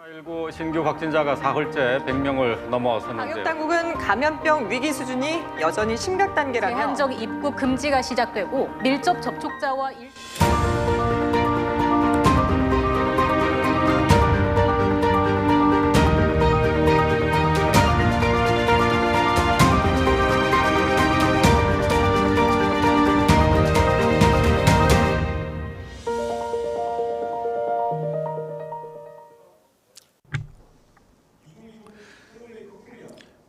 코로나19 신규 확진자가 사흘째 100명을 넘어섰는데요. 방역 당국은 감염병 위기 수준이 여전히 심각 단계라며 제한적 입국 금지가 시작되고 밀접 접촉자와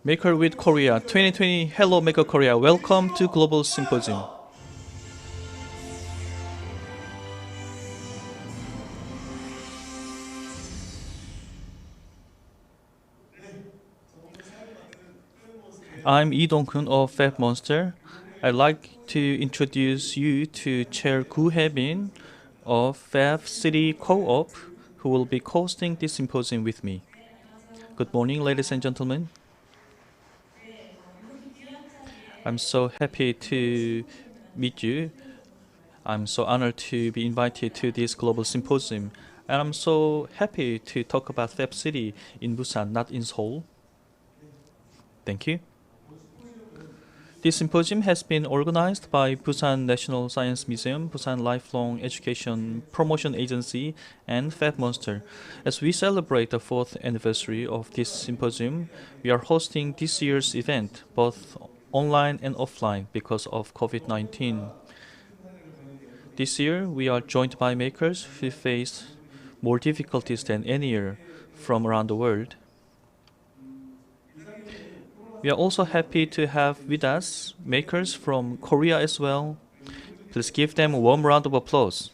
Maker with Korea 2020. Hello Maker Korea. Welcome to Global Symposium. I'm Lee Dong-kun of Fab Monster. I'd like to introduce you to Chair Gu Hae-bin of Fab City Co-op, who will be hosting this symposium with me. Good morning, ladies and gentlemen. I'm so happy to meet you. I'm so honored to be invited to this global symposium. And I'm so happy to talk about Fab City in Busan, not in Seoul. Thank you. This symposium has been organized by Busan National Science Museum, Busan Lifelong Education Promotion Agency, and Fab Monster. As we celebrate the 4th anniversary of this symposium, we are hosting this year's event, both online and offline, because of COVID-19. This year, we are joined by makers who face more difficulties than any year from around the world. We are also happy to have with us makers from Korea as well. Please give them a warm round of applause.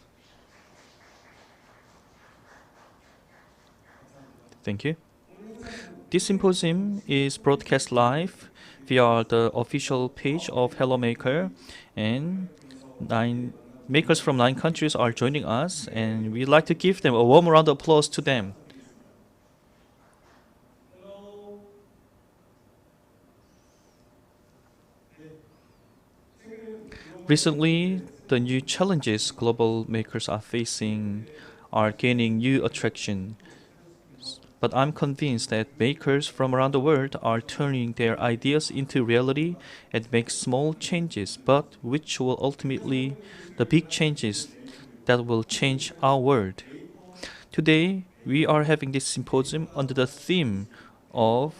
Thank you. This symposium is broadcast live via the official page of Hello Maker, and 9 makers from 9 countries are joining us, and we'd like to give them a warm round of applause to them. Recently, the new challenges global makers are facing are gaining new attraction. But I'm convinced that makers from around the world are turning their ideas into reality and make small changes, but which will ultimately the big changes that will change our world. Today, we are having this symposium under the theme of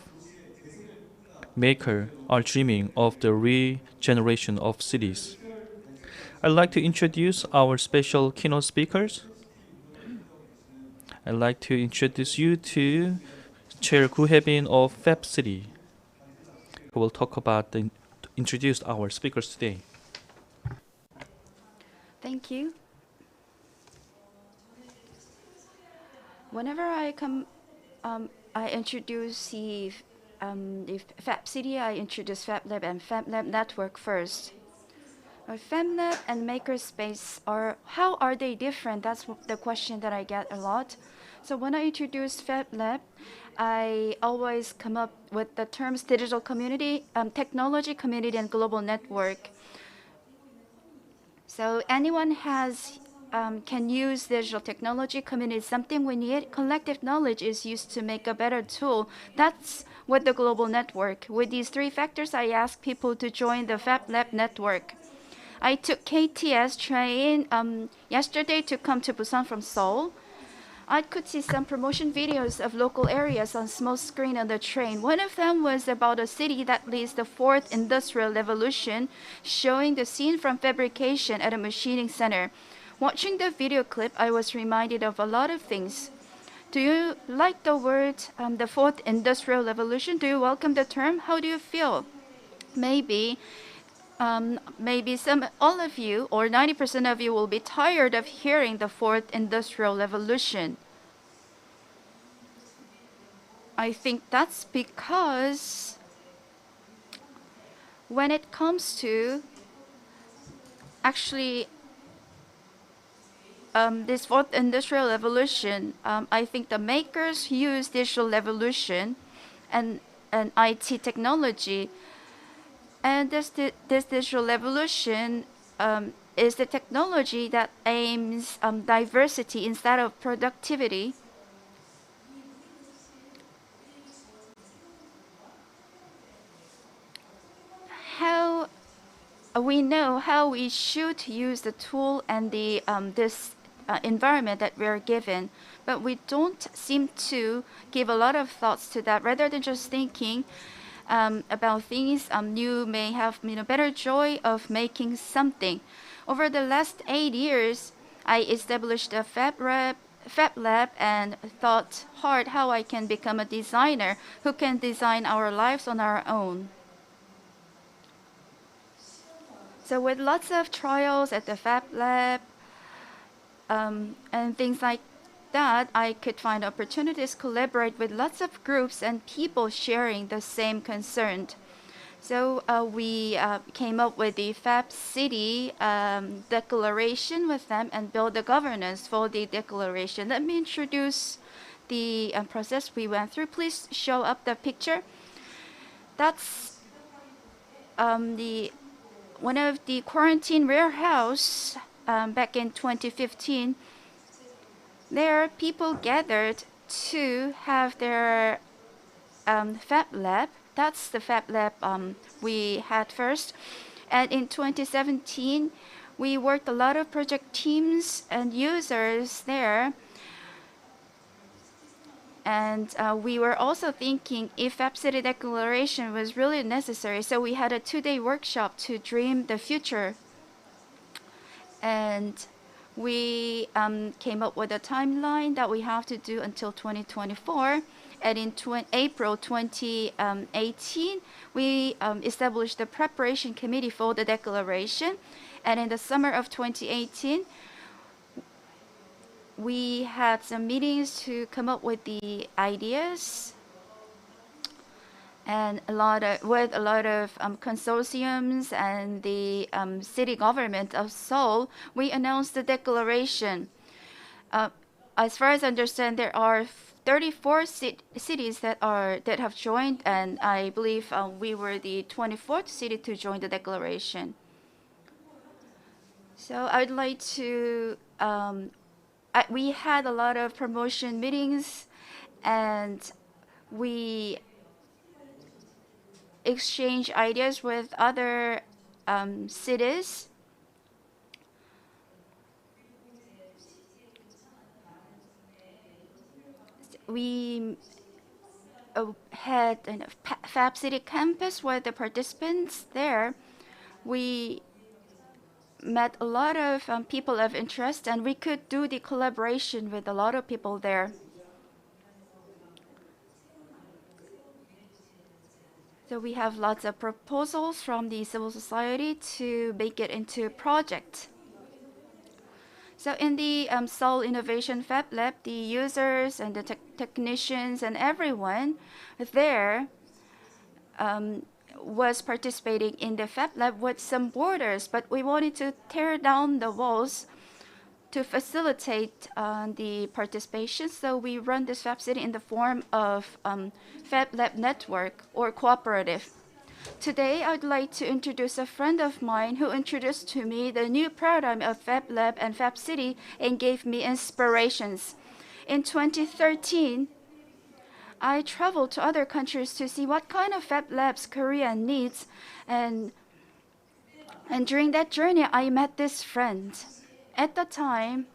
Maker are dreaming of the regeneration of cities. I'd like to introduce our special keynote speakers. I'd like to introduce you to Chair Gu Hae-bin of Fab City, who will talk about introduce our speakers today. Thank you. Whenever I come, I introduce the Fab City. I introduce Fab Lab and Fab Lab Network first. Fab Lab and Makerspace how are they different? That's the question that I get a lot. So when I introduce Fab Lab, I always come up with the terms digital community, technology community, and global network. So anyone can use digital technology community. Something we need. Collective knowledge is used to make a better tool. That's what the global network. With these 3 factors, I ask people to join the Fab Lab network. I took KTS train yesterday to come to Busan from Seoul. I could see some promotion videos of local areas on small screen on the train. One of them was about a city that leads the 4th industrial revolution, showing the scene from fabrication at a machining center. Watching the video clip, I was reminded of a lot of things. Do you like the word, the 4th industrial revolution? Do you welcome the term? How do you feel? Maybe all of you, or 90% of you, will be tired of hearing the 4th industrial revolution. I think that's because when it comes to actually this 4th industrial revolution, I think the makers use digital revolution and IT technology. And this digital revolution is the technology that aims diversity instead of productivity. we know how we should use the tool and the this environment that we're given, but we don't seem to give a lot of thoughts to that. Rather than just thinking about things, you may have better joy of making something. Over the last 8 years, I established a Fab Lab and thought hard how I can become a designer who can design our lives on our own. So with lots of trials at the Fab Lab and things like that, I could find opportunities, collaborate with lots of groups and people sharing the same concern. So we came up with the Fab City declaration with them and build the governance for the declaration. Let me introduce the process we went through. Please show up the picture. That's one of the quarantine warehouse back in 2015. There, people gathered to have their Fab Lab. That's the Fab Lab we had first. And in 2017, we worked a lot of project teams and users there. And we were also thinking if Fab City Declaration was really necessary. So we had a 2-day workshop to dream the future. And we came up with a timeline that we have to do until 2024. And in April 2018, we established the preparation committee for the declaration. And in the summer of 2018, we had some meetings to come up with the ideas, and with a lot of consortiums and the city government of Seoul, we announced the declaration. As far as I understand, there are 34 cities that have joined, and I believe we were the 24th city to join the declaration. So I'd like to. We had a lot of promotion meetings, and we exchanged ideas with other cities. We had a Fab City campus with the participants there. We met a lot of people of interest, and we could do the collaboration with a lot of people there. So we have lots of proposals from the civil society to make it into a project. So in the Seoul Innovation Fab Lab, the users and the technicians and everyone there was participating in the Fab Lab with some borders, but we wanted to tear down the walls to facilitate the participation. So we run this Fab City in the form of Fab Lab network or cooperative. Today, I'd like to introduce a friend of mine who introduced to me the new paradigm of Fab Lab and Fab City and gave me inspirations. In 2013, I traveled to other countries to see what kind of Fab Labs Korea needs, and during that journey, I met this friend. At the time,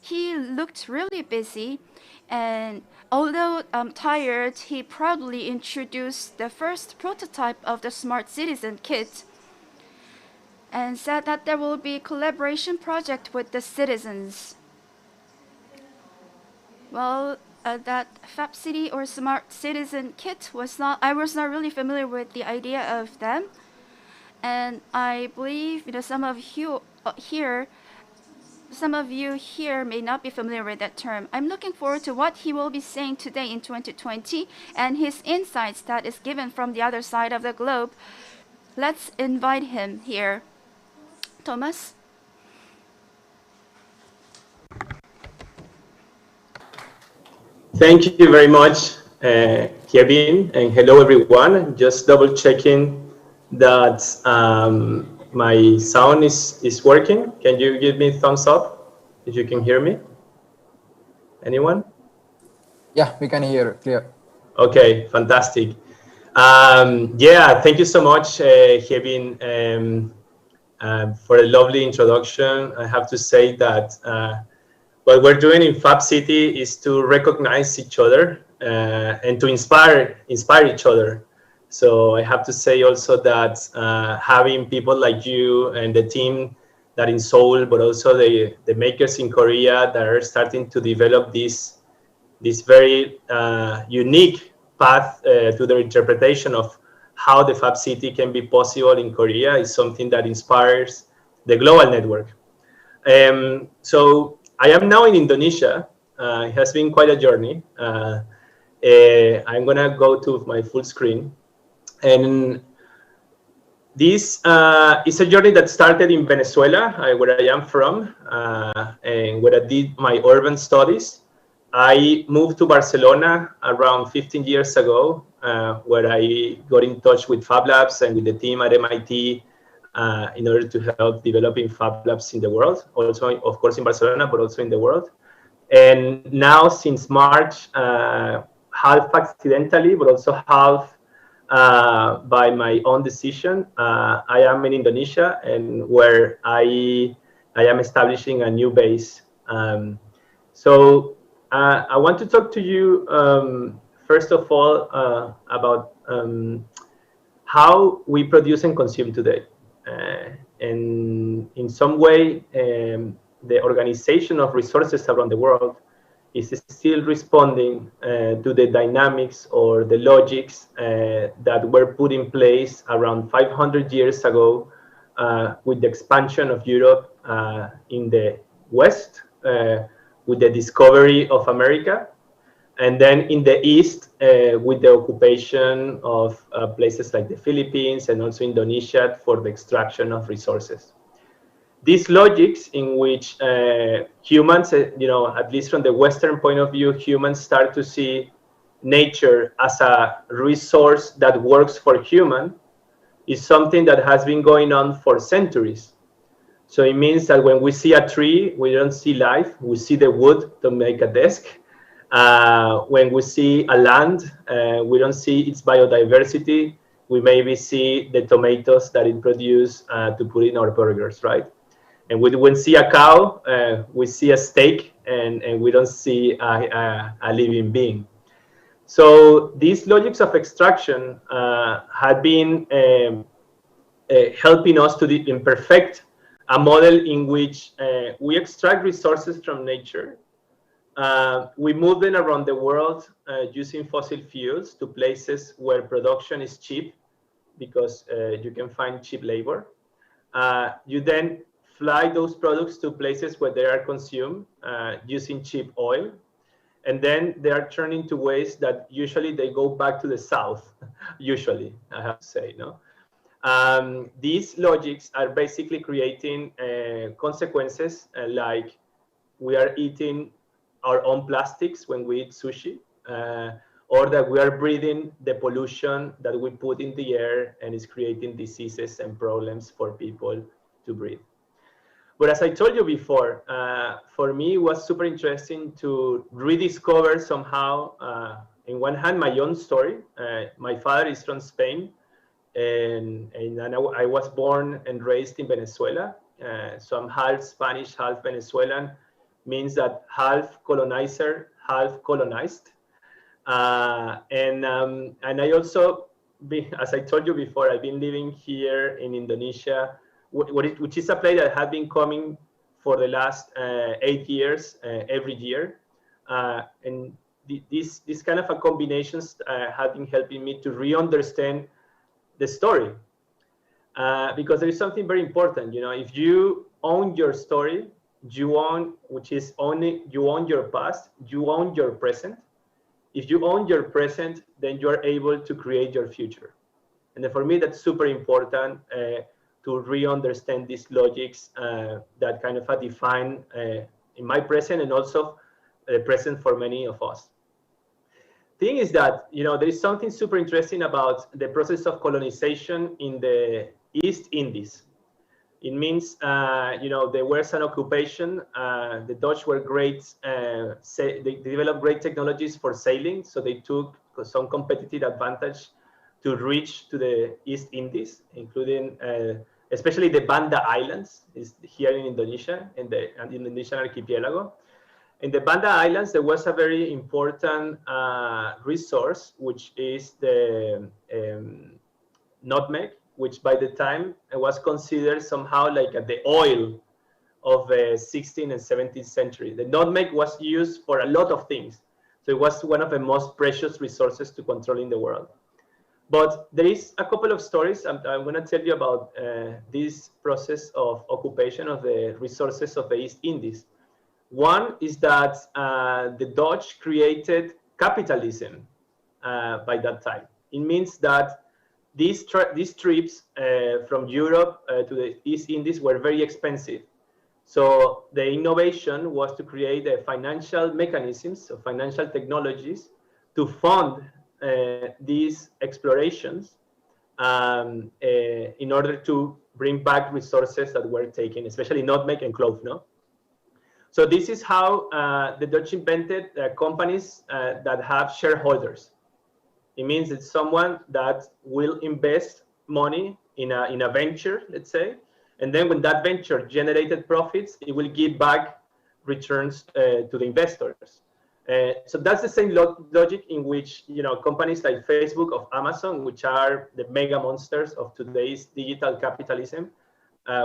he looked really busy, and although tired, he proudly introduced the first prototype of the Smart Citizen Kit and said that there will be a collaboration project with the citizens. Well, that Fab City or Smart Citizen Kit I was not really familiar with the idea of them. And I believe some of you here may not be familiar with that term. I'm looking forward to what he will be saying today in 2020 and his insights that is given from the other side of the globe. Let's invite him here. Thomas? Thank you very much, Kevin, and hello everyone. Just double checking that my sound is working. Can you give me a thumbs up if you can hear me? Anyone? Yeah, we can hear clear. Okay, fantastic. Yeah, thank you so much, Kevin. for a lovely introduction. I have to say that what we're doing in Fab City is to recognize each other and to inspire each other. So I have to say also that having people like you and the team that in Seoul, but also the makers in Korea that are starting to develop this very unique path to their interpretation of how the Fab City can be possible in Korea is something that inspires the global network. So I am now in Indonesia. It has been quite a journey. I'm gonna go to my full screen. And this is a journey that started in Venezuela, where I am from, and where I did my urban studies. I moved to Barcelona around 15 years ago, where I got in touch with Fab Labs and with the team at MIT in order to help developing Fab Labs in the world, also, of course, in Barcelona, but also in the world. And now, since March, half accidentally, but also half by my own decision, I am in Indonesia, and where I am establishing a new base. So I want to talk to you, first of all, about how we produce and consume today. And in some way, the organization of resources around the world is still responding to the dynamics or the logics that were put in place around 500 years ago with the expansion of Europe in the West, with the discovery of America, and then in the East with the occupation of places like the Philippines and also Indonesia for the extraction of resources. These logics in which humans, at least from the Western point of view, humans start to see nature as a resource that works for human, is something that has been going on for centuries. So it means that when we see a tree, we don't see life, we see the wood to make a desk. When we see a land, we don't see its biodiversity, we maybe see the tomatoes that it produces to put in our burgers, right? And when we see a cow, we see a steak, and we don't see a living being. So these logics of extraction have been helping us to imperfect a model in which we extract resources from nature. We move them around the world using fossil fuels to places where production is cheap, because you can find cheap labor. You then fly those products to places where they are consumed using cheap oil. And then they are turned into waste that usually they go back to the south, usually, I have to say, no? These logics are basically creating consequences like we are eating our own plastics when we eat sushi, or that we are breathing the pollution that we put in the air and is creating diseases and problems for people to breathe. But as I told you before, for me, it was super interesting to rediscover somehow, in one hand, my own story. My father is from Spain, and I was born and raised in Venezuela. So I'm half Spanish, half Venezuelan, means that half colonizer, half colonized. And I also, as I told you before, I've been living here in Indonesia, which is a place that had been coming for the last 8 years, every year. And this kind of a combinations have been helping me to re-understand the story. Because there is something very important, if you own your story, you own your past, you own your present. If you own your present, then you are able to create your future. And then for me, that's super important to re-understand these logics that kind of define in my present and also the present for many of us. Thing is that, there is something super interesting about the process of colonization in the East Indies. It means, there was an occupation. The Dutch were great. They developed great technologies for sailing, so they took some competitive advantage to reach to the East Indies, including especially the Banda Islands, is here in Indonesia, in the Indonesian archipelago. In the Banda Islands, there was a very important resource, which is the nutmeg, which by the time it was considered somehow like the oil of the 16th and 17th century. The nutmeg was used for a lot of things. So it was one of the most precious resources to control in the world. But there is a couple of stories I'm going to tell you about this process of occupation of the resources of the East Indies. One is that the Dutch created capitalism by that time. It means that these trips from Europe to the East Indies were very expensive. So the innovation was to create financial mechanisms, so financial technologies, to fund these explorations in order to bring back resources that were taken, especially nutmeg and clove. No? So this is how the Dutch invented companies that have shareholders. It means it's someone that will invest money in a venture, let's say, and then when that venture generated profits, it will give back returns to the investors. So that's the same logic in which companies like Facebook or Amazon, which are the mega monsters of today's digital capitalism,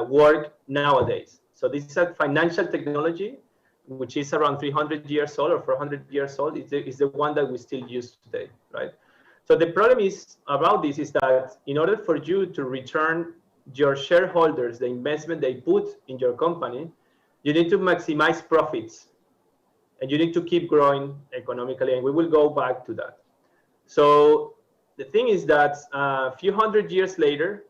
work nowadays. So this is a financial technology, which is around 300 years old or 400 years old. Is the one that we still use today, right? So the problem is about this is that in order for you to return your shareholders the investment they put in your company, you need to maximize profits. And you need to keep growing economically, and we will go back to that. So the thing is that a few hundred years later,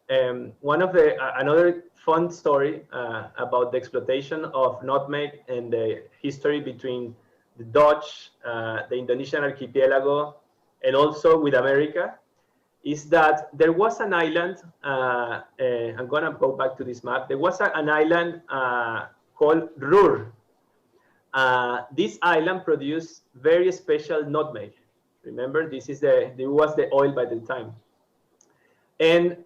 another fun story about the exploitation of nutmeg and the history between the Dutch, the Indonesian archipelago, and also with America, is that there was an island. I'm gonna go back to this map. There was an island called Ruhr. This island produced very special nutmeg. Remember, this was the oil by the time. And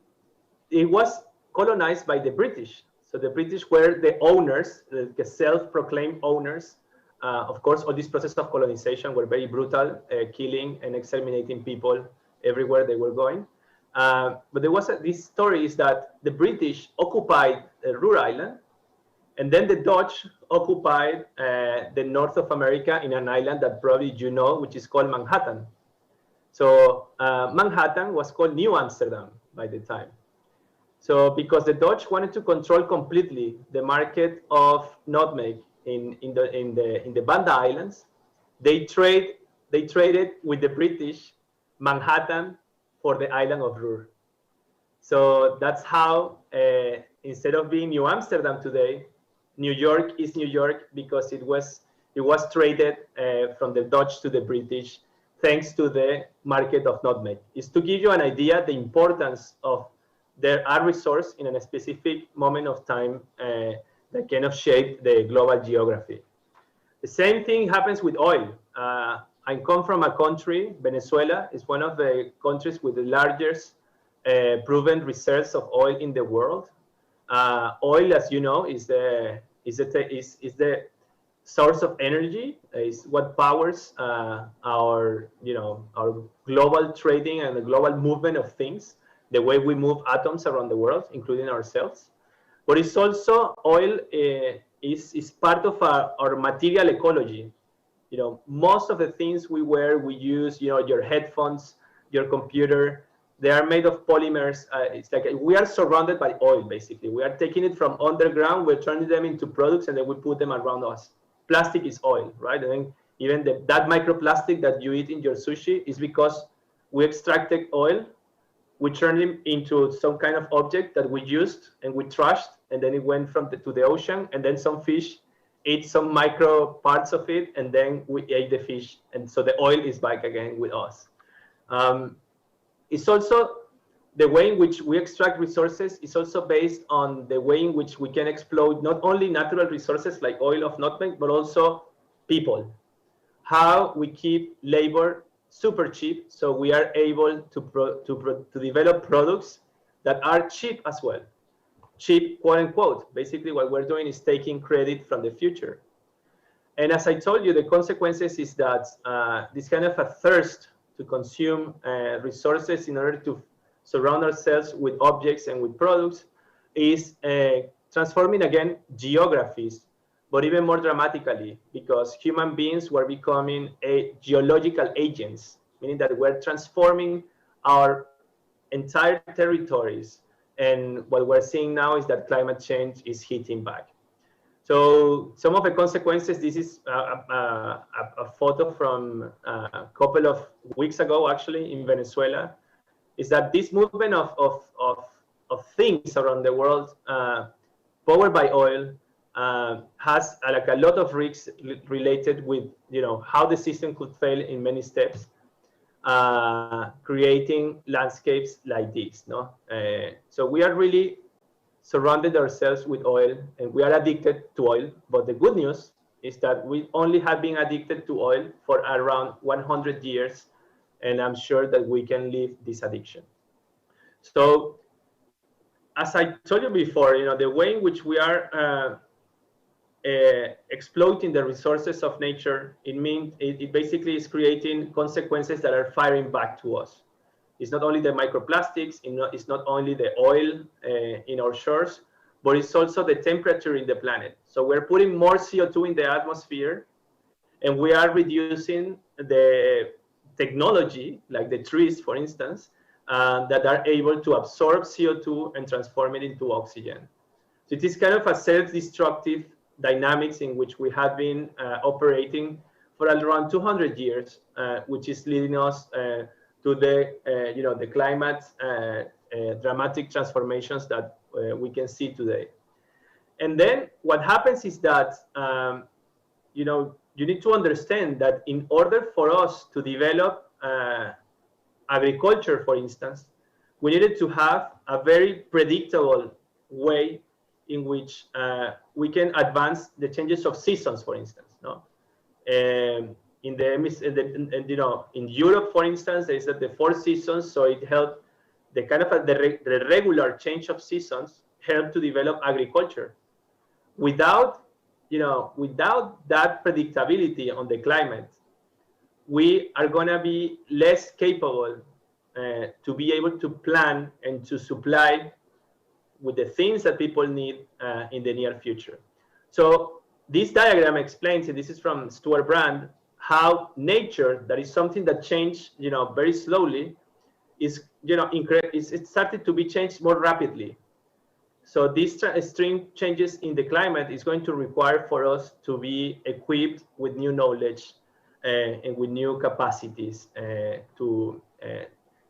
it was colonized by the British. So the British were the owners, the self-proclaimed owners. Of course, all this process of colonization were very brutal, killing and exterminating people everywhere they were going. But there was this story is that the British occupied Ruhr Island, and then the Dutch occupied the north of America in an island that probably you know, which is called Manhattan. So Manhattan was called New Amsterdam by the time. So because the Dutch wanted to control completely the market of nutmeg in the Banda Islands, they traded with the British Manhattan for the island of Ruhr. So that's how instead of being New Amsterdam today, New York is New York because it was traded from the Dutch to the British thanks to the market of nutmeg. It's to give you an idea the importance of our resource in a specific moment of time that kind of shaped the global geography. The same thing happens with oil. I come from a country, Venezuela is one of the countries with the largest proven reserves of oil in the world. Oil, as you know, is the source of energy. Is what powers our global trading and the global movement of things. The way we move atoms around the world, including ourselves. But it's also oil is part of our material ecology. Most of the things we wear, we use, your headphones, your computer, they are made of polymers. It's like we are surrounded by oil, basically. We are taking it from underground, we're turning them into products, and then we put them around us. Plastic is oil, right? And then even that microplastic that you eat in your sushi is because we extracted oil, we turned it into some kind of object that we used and we trashed, and then it went to the ocean, and then some fish ate some micro parts of it, and then we ate the fish, and so the oil is back again with us. It's also the way in which we extract resources is also based on the way in which we can exploit not only natural resources like oil of nutmeg, but also people. How we keep labor super cheap, so we are able to develop products that are cheap as well. Cheap, quote unquote. Basically, what we're doing is taking credit from the future. And as I told you, the consequences is that this kind of a thirst to consume resources in order to surround ourselves with objects and with products is transforming again geographies, but even more dramatically, because human beings were becoming geological agents, meaning that we're transforming our entire territories. And what we're seeing now is that climate change is hitting back. So some of the consequences, this is a photo from a couple of weeks ago, actually, in Venezuela, is that this movement of things around the world powered by oil has like a lot of risks related with how the system could fail in many steps, creating landscapes like this. No, so we are really surrounded ourselves with oil, and we are addicted to oil. But the good news is that we only have been addicted to oil for around 100 years, and I'm sure that we can leave this addiction. So, as I told you before, the way in which we are exploiting the resources of nature, it basically is creating consequences that are firing back to us. It's not only the microplastics, it's not only the oil in our shores, but it's also the temperature in the planet. So we're putting more CO2 in the atmosphere, and we are reducing the technology, like the trees, for instance, that are able to absorb CO2 and transform it into oxygen. So it is kind of a self-destructive dynamics in which we have been operating for around 200 years, which is leading us to the climate dramatic transformations that we can see today. And then what happens is that you need to understand that in order for us to develop agriculture, for instance, we needed to have a very predictable way in which we can advance the changes of seasons, for instance. No, in Europe, for instance, they said the 4 seasons, so it helped the kind of the regular change of seasons helped to develop agriculture. Without that predictability on the climate, we are going to be less capable to be able to plan and to supply with the things that people need in the near future. So this diagram explains, and this is from Stuart Brand, how nature, that is something that changed, very slowly, is, it started to be changed more rapidly. So these extreme changes in the climate is going to require for us to be equipped with new knowledge and with new capacities to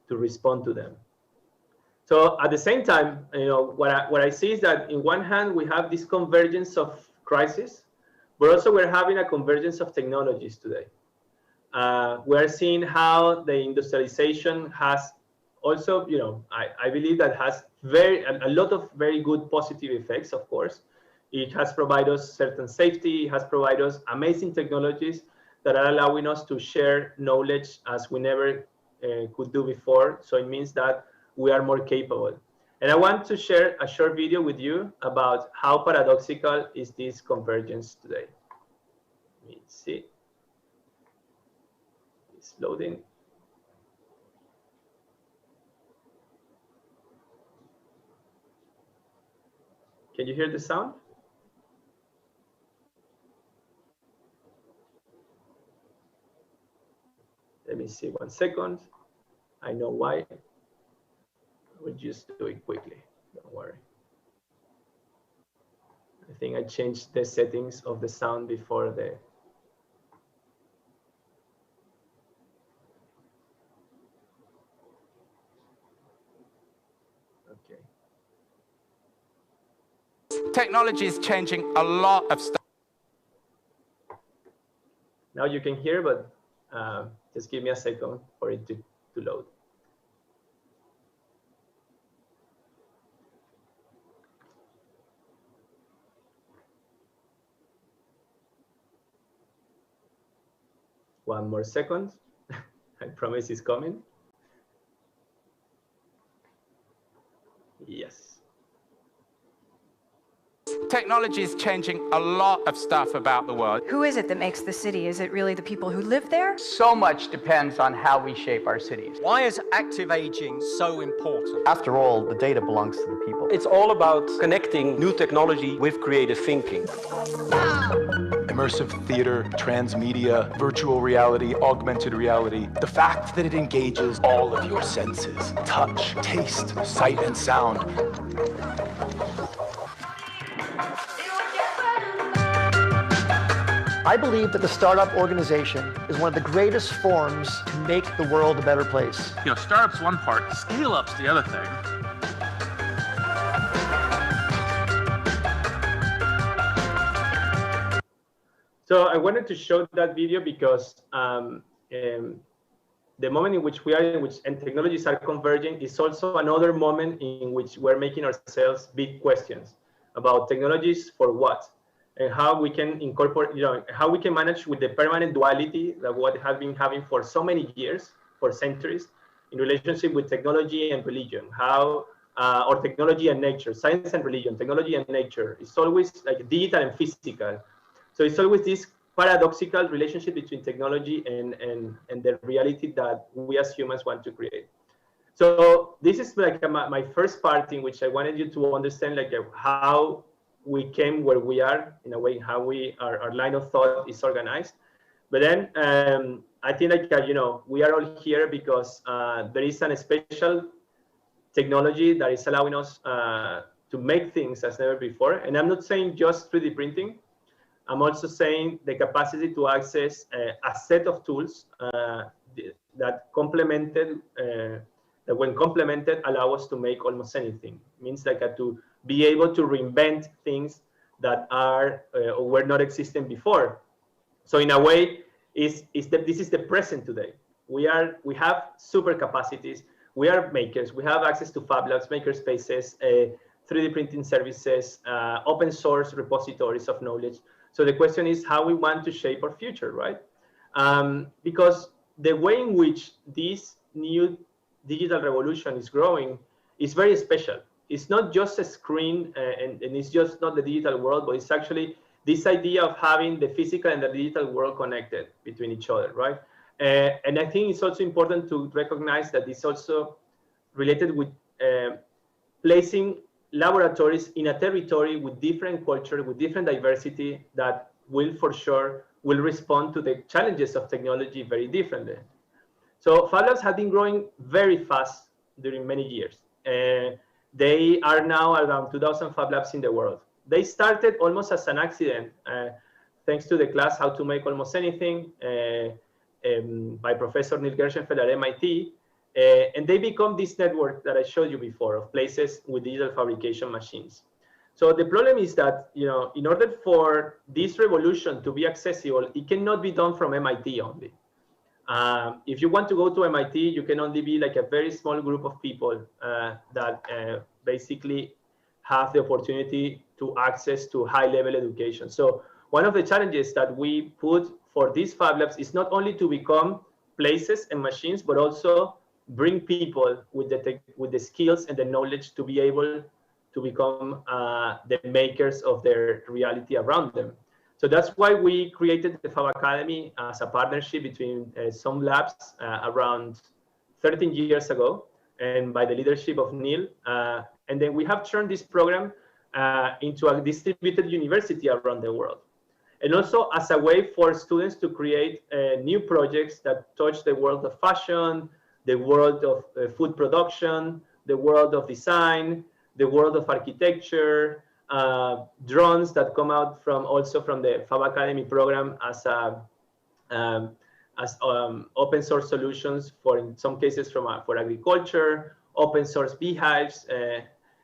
respond to them. So at the same time, what I see is that in one hand we have this convergence of crisis, but also we're having a convergence of technologies today. We're seeing how the industrialization has also, I believe that has a lot of very good positive effects. Of course, it has provided us certain safety. It has provided us amazing technologies that are allowing us to share knowledge as we never could do before. So it means that we are more capable. And I want to share a short video with you about how paradoxical is this convergence today. Let me see. It's loading. Can you hear the sound? Let me see 1 second. I know why. We'll just do it quickly. Don't worry. I think I changed the settings of the sound before the. Okay. Technology is changing a lot of stuff. Now you can hear, but just give me a second for it to load. One more second. I promise it's coming. Yes. Technology is changing a lot of stuff about the world. Who is it that makes the city? Is it really the people who live there? So much depends on how we shape our cities. Why is active aging so important? After all, the data belongs to the people. It's all about connecting new technology with creative thinking. Immersive theater, transmedia, virtual reality, augmented reality. The fact that it engages all of your senses, touch, taste, sight, and sound. I believe that the startup organization is one of the greatest forms to make the world a better place. You know, startup's one part, scale-up's the other thing. So I wanted to show that video because the moment in which we are, and technologies are converging, is also another moment in which we're making ourselves big questions about technologies for what, and how we can incorporate, how we can manage with the permanent duality that what have been having for so many years, for centuries, in relationship with technology and religion, how, or technology and nature, science and religion, technology and nature. It's always like digital and physical. So it's always this paradoxical relationship between technology and the reality that we as humans want to create. So this is like my first part in which I wanted you to understand like how we came where we are, in a way, how our line of thought is organized. But then I think like, we are all here because there is a special technology that is allowing us to make things as never before. And I'm not saying just 3D printing. I'm also saying the capacity to access a set of tools that when complemented, allow us to make almost anything. It means like to be able to reinvent things that are or were not existing before. So in a way, this is the present today. We have super capacities. We are makers. We have access to Fab Labs, maker spaces, 3D printing services, open source repositories of knowledge. So the question is how we want to shape our future, right? Because the way in which this new digital revolution is growing is very special. It's not just a screen and it's just not the digital world, but it's actually this idea of having the physical and the digital world connected between each other, right? And I think it's also important to recognize that it's also related with placing laboratories in a territory with different culture, with different diversity that will for sure respond to the challenges of technology very differently. So Fab Labs have been growing very fast during many years. They are now around 2,000 Fab Labs in the world. They started almost as an accident, thanks to the class How to Make Almost Anything by Professor Neil Gershenfeld at MIT. And they become this network that I showed you before of places with digital fabrication machines. So the problem is that, in order for this revolution to be accessible, it cannot be done from MIT only. If you want to go to MIT, you can only be like a very small group of people that basically have the opportunity to access to high-level education. So one of the challenges that we put for these Fab Labs is not only to become places and machines, but also bring people with the skills and the knowledge to be able to become the makers of their reality around them. So that's why we created the Fab Academy as a partnership between some labs around 13 years ago, and by the leadership of Neil. And then we have turned this program into a distributed university around the world. And also as a way for students to create new projects that touch the world of fashion, the world of food production, the world of design, the world of architecture, drones that come out from the Fab Academy program as open source solutions for, in some cases, for agriculture, open source beehives,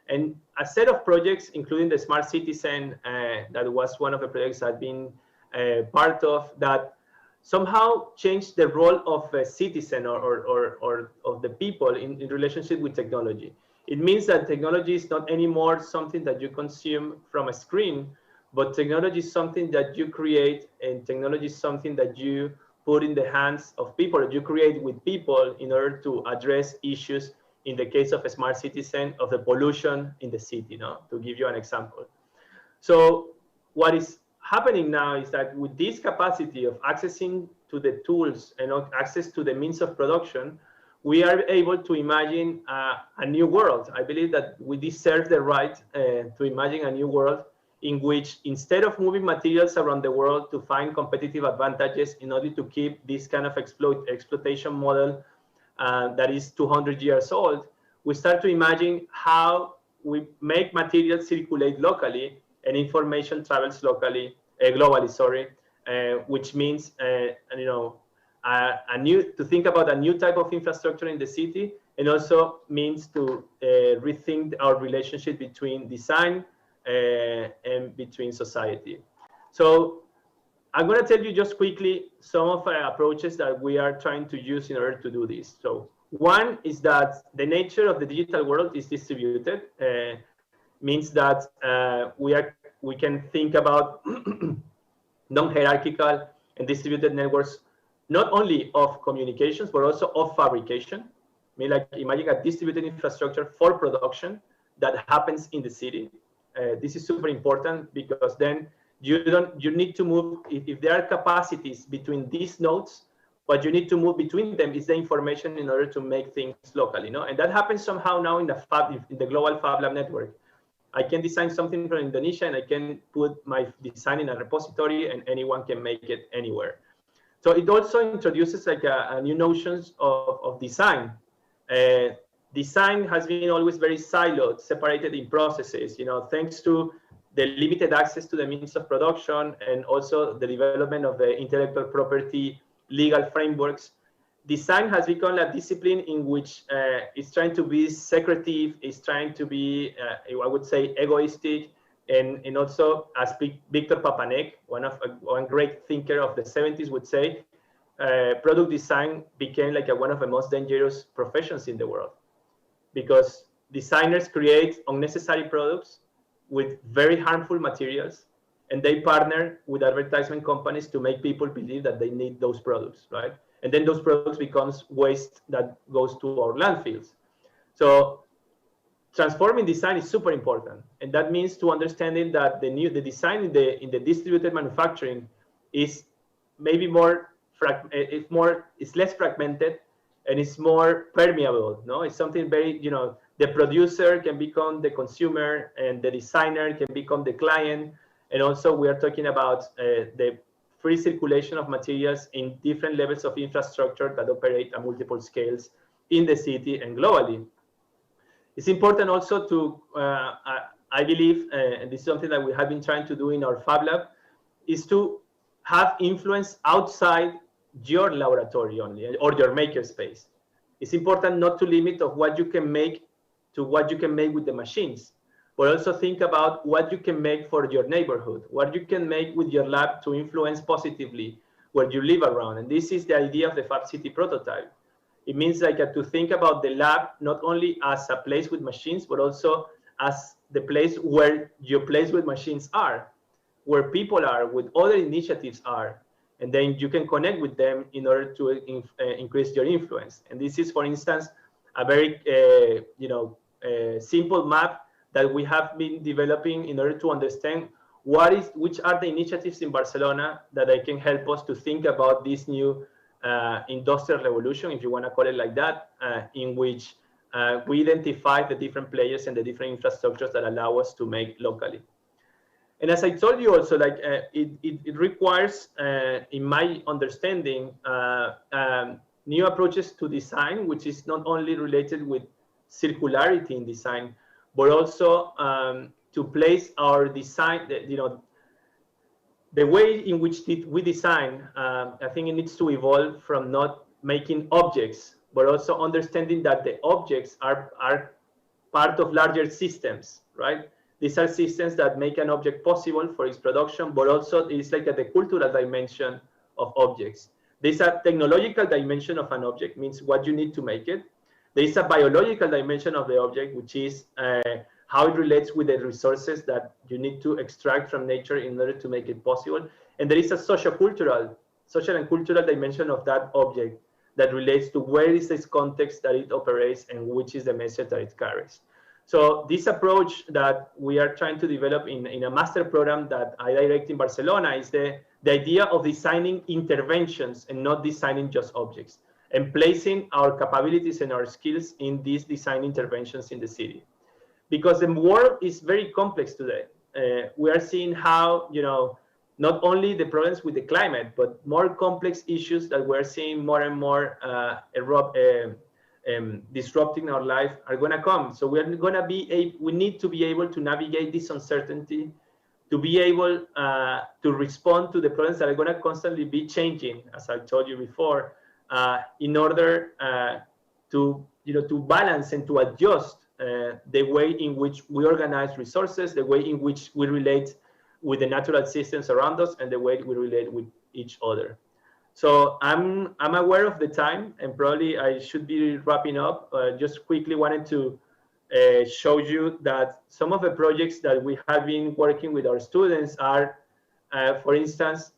and a set of projects, including the Smart Citizen, that was one of the projects I've been part of, that somehow changed the role of a citizen or of the people in relationship with technology. It means that technology is not anymore something that you consume from a screen, but technology is something that you create, and technology is something that you put in the hands of people, that you create with people in order to address issues in the case of a smart citizen, of the pollution in the city, no? To give you an example. So what is happening now is that with this capacity of accessing to the tools and access to the means of production, we are able to imagine a new world. I believe that we deserve the right to imagine a new world in which, instead of moving materials around the world to find competitive advantages in order to keep this kind of exploitation model that is 200 years old, we start to imagine how we make materials circulate locally and information travels locally, globally, sorry, which means, to think about a new type of infrastructure in the city, and also means to rethink our relationship between design and between society. So I'm going to tell you just quickly some of the approaches that we are trying to use in order to do this. So one is that the nature of the digital world is distributed, means that we can think about non-hierarchical and distributed networks, not only of communications, but also of fabrication. I mean, like, imagine a distributed infrastructure for production that happens in the city. This is super important, because then you need to move, if there are capacities between these nodes, what you need to move between them is the information in order to make things locally, no? And that happens somehow now in the global Fab Lab network. I can design something from Indonesia and I can put my design in a repository and anyone can make it anywhere. So it also introduces like a new notions of design. Design has been always very siloed, separated in processes, thanks to the limited access to the means of production and also the development of the intellectual property legal frameworks. Design has become a discipline in which it's trying to be secretive, it's trying to be, I would say, egoistic, and also, as Victor Papanek, one great thinker of the 70s, would say, product design became like one of the most dangerous professions in the world, because designers create unnecessary products with very harmful materials, and they partner with advertisement companies to make people believe that they need those products, right? And then those products becomes waste that goes to our landfills. So transforming design is super important, and that means to understanding that the design in the distributed manufacturing is maybe it's less fragmented and it's more permeable. No, it's something very, the producer can become the consumer and the designer can become the client, and also we are talking about the free circulation of materials in different levels of infrastructure that operate at multiple scales in the city and globally. It's important also to, I believe, and this is something that we have been trying to do in our Fab Lab, is to have influence outside your laboratory only, or your makerspace. It's important not to limit of what you can make to what you can make with the machines, but also think about what you can make for your neighborhood, what you can make with your lab to influence positively where you live around. And this is the idea of the Fab City Prototype. It means like to think about the lab not only as a place with machines, but also as the place where your place with machines are, where people are, with other initiatives are, and then you can connect with them in order to increase your influence. And this is, for instance, a very simple map that we have been developing in order to understand which are the initiatives in Barcelona that can help us to think about this new industrial revolution, if you want to call it like that, in which we identify the different players and the different infrastructures that allow us to make locally. And as I told you also, like it requires, in my understanding, new approaches to design, which is not only related with circularity in design, but also to place our design, the way in which we design, I think it needs to evolve from not making objects, but also understanding that the objects are part of larger systems, right? These are systems that make an object possible for its production, but also it's like the cultural dimension of objects. There's a technological dimension of an object, means what you need to make it. There is a biological dimension of the object, which is how it relates with the resources that you need to extract from nature in order to make it possible. And there is a social and cultural dimension of that object that relates to where is this context that it operates and which is the message that it carries. So this approach that we are trying to develop in a master program that I direct in Barcelona is the idea of designing interventions and not designing just objects, and placing our capabilities and our skills in these design interventions in the city. Because the world is very complex today. We are seeing how, not only the problems with the climate, but more complex issues that we're seeing more and more disrupting our life are going to come. So we need to be able to navigate this uncertainty, to be able to respond to the problems that are going to constantly be changing, as I told you before, in order to balance and to adjust the way in which we organize resources, the way in which we relate with the natural systems around us, and the way we relate with each other. So I'm aware of the time, and probably I should be wrapping up. Just quickly wanted to show you that some of the projects that we have been working with our students are, for instance,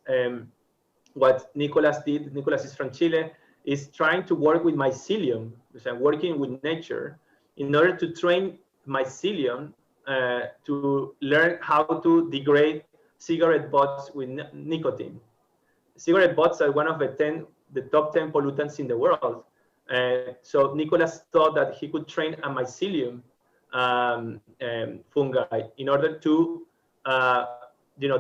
what Nicolas did. Nicolas is from Chile, is trying to work with mycelium, because I'm working with nature, in order to train mycelium to learn how to degrade cigarette butts with nicotine. Cigarette butts are one of the top 10 pollutants in the world. So Nicolas thought that he could train a mycelium fungi in order to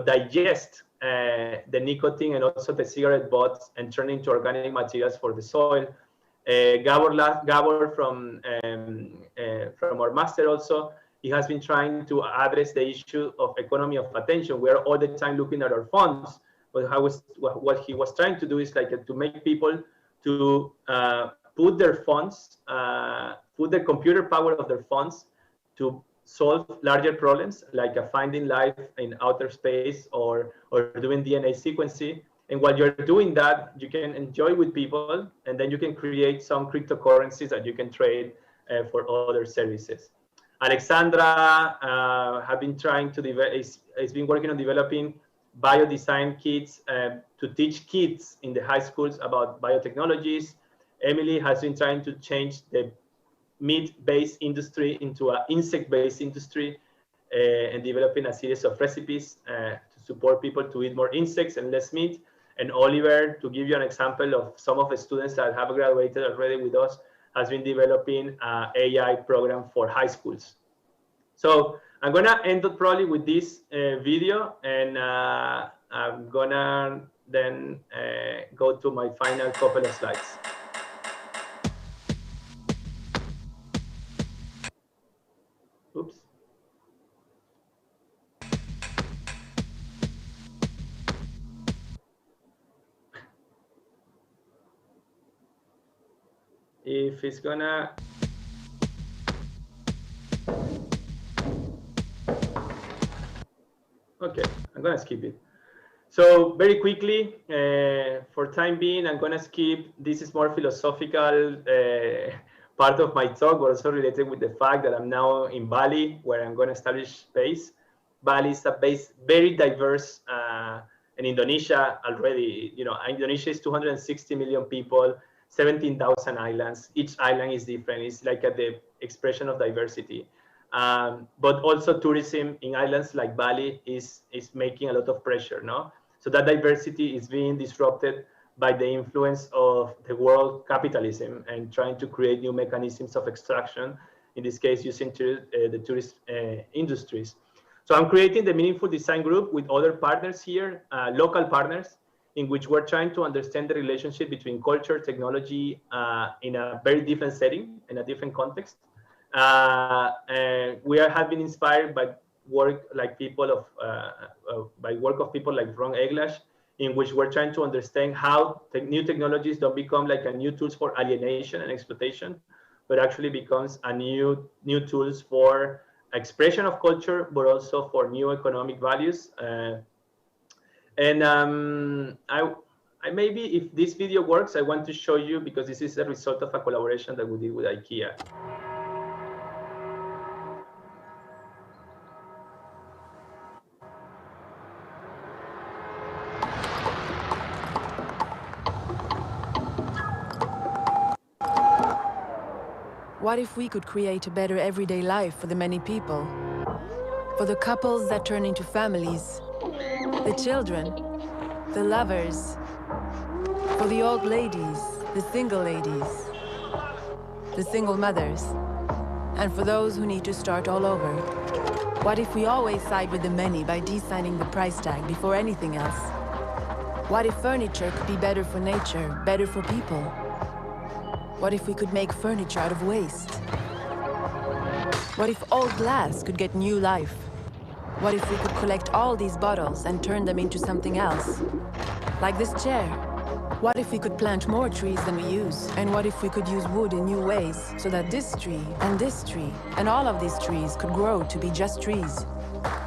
digest the nicotine and also the cigarette butts and turn into organic materials for the soil. Gabor from our master also, he has been trying to address the issue of economy of attention. We are all the time looking at our phones, but what he was trying to do is to make people to put their phones, put the computer power of their phones to solve larger problems, like finding life in outer space or doing DNA sequencing. And while you're doing that, you can enjoy with people, and then you can create some cryptocurrencies that you can trade for other services. Alexandra have been trying to has been working on developing biodesign kits to teach kids in the high schools about biotechnologies. Emily has been trying to change the meat-based industry into an insect-based industry and developing a series of recipes to support people to eat more insects and less meat. And Oliver, to give you an example of some of the students that have graduated already with us, has been developing an AI program for high schools. So I'm gonna end up probably with this video, and I'm gonna then go to my final couple of slides. Oops. If it's gonna... Okay, I'm gonna skip it. So very quickly, for time being, I'm gonna skip. This is more philosophical part of my talk, but also related with the fact that I'm now in Bali, where I'm gonna establish base. Bali is a base, very diverse, and Indonesia already, Indonesia is 260 million people, 17,000 islands. Each island is different. It's like the expression of diversity. But also tourism in islands like Bali is making a lot of pressure, no? So that diversity is being disrupted by the influence of the world capitalism and trying to create new mechanisms of extraction, in this case using the tourist industries. So I'm creating the Meaningful Design Group with other partners here, local partners, in which we're trying to understand the relationship between culture, technology, in a very different setting, in a different context. And we have been inspired by work like people like Ron Eglash, in which we're trying to understand how new technologies don't become like a new tools for alienation and exploitation, but actually becomes a new tools for expression of culture, but also for new economic values. And I maybe, if this video works, I want to show you, because this is a result of a collaboration that we did with IKEA. What if we could create a better everyday life for the many people? For the couples that turn into families, the children, the lovers, for the old ladies, the single ladies, the single mothers, and for those who need to start all over. What if we always side with the many by designing the price tag before anything else? What if furniture could be better for nature, better for people? What if we could make furniture out of waste? What if old glass could get new life? What if we could collect all these bottles and turn them into something else? Like this chair. What if we could plant more trees than we use? And what if we could use wood in new ways so that this tree and all of these trees could grow to be just trees?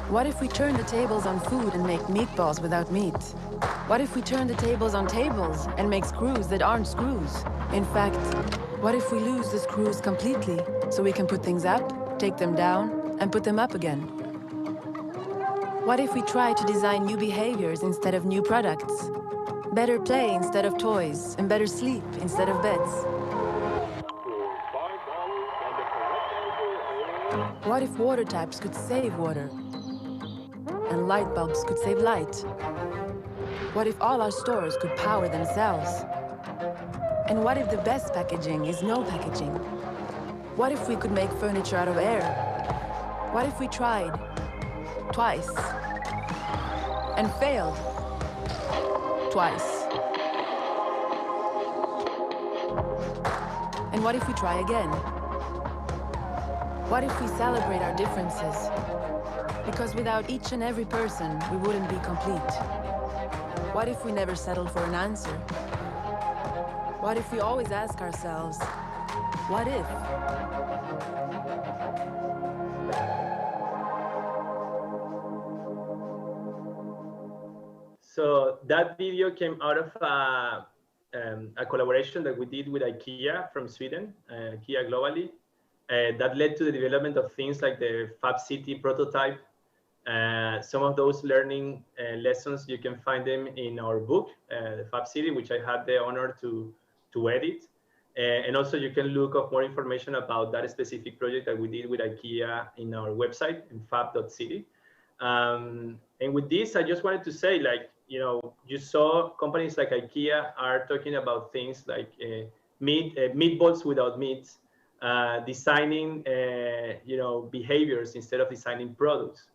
What if we turn the tables on food and make meatballs without meat? What if we turn the tables on tables and make screws that aren't screws? In fact, what if we lose the screws completely so we can put things up, take them down, and put them up again? What if we try to design new behaviors instead of new products? Better play instead of toys, and better sleep instead of beds. What if water taps could save water? And light bulbs could save light? What if all our stores could power themselves? And what if the best packaging is no packaging? What if we could make furniture out of air? What if we tried twice and failed twice? And what if we try again? What if we celebrate our differences? Because without each and every person, we wouldn't be complete. What if we never settled for an answer? What if we always ask ourselves, what if? So that video came out of a collaboration that we did with IKEA from Sweden, IKEA globally, that led to the development of things like the Fab City Prototype. Some of those learning lessons, you can find them in our book, the Fab City, which I had the honor to edit. And also you can look up more information about that specific project that we did with IKEA in our website, in fab.city. And with this, I just wanted to say, like, you saw companies like IKEA are talking about things like meatballs without meat, designing, behaviors instead of designing products.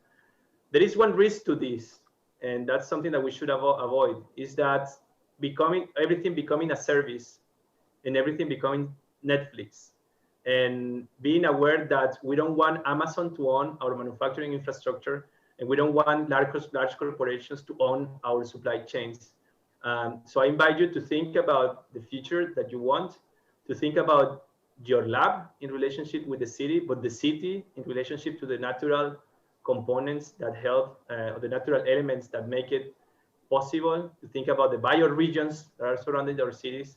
There is one risk to this, and that's something that we should avoid, is that everything becoming a service and everything becoming Netflix, and being aware that we don't want Amazon to own our manufacturing infrastructure, and we don't want large corporations to own our supply chains. So I invite you to think about the future that you want, to think about your lab in relationship with the city, but the city in relationship to the natural components that help, or the natural elements that make it possible, to think about the bioregions that are surrounding our cities,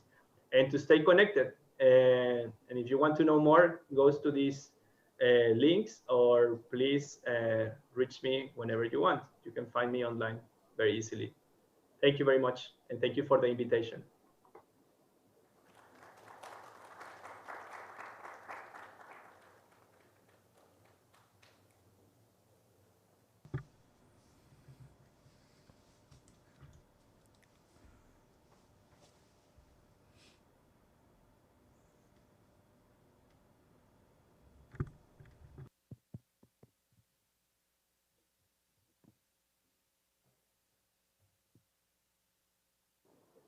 and to stay connected. And if you want to know more, goes to these links, or please reach me whenever you want. You can find me online very easily. Thank you very much, and thank you for the invitation.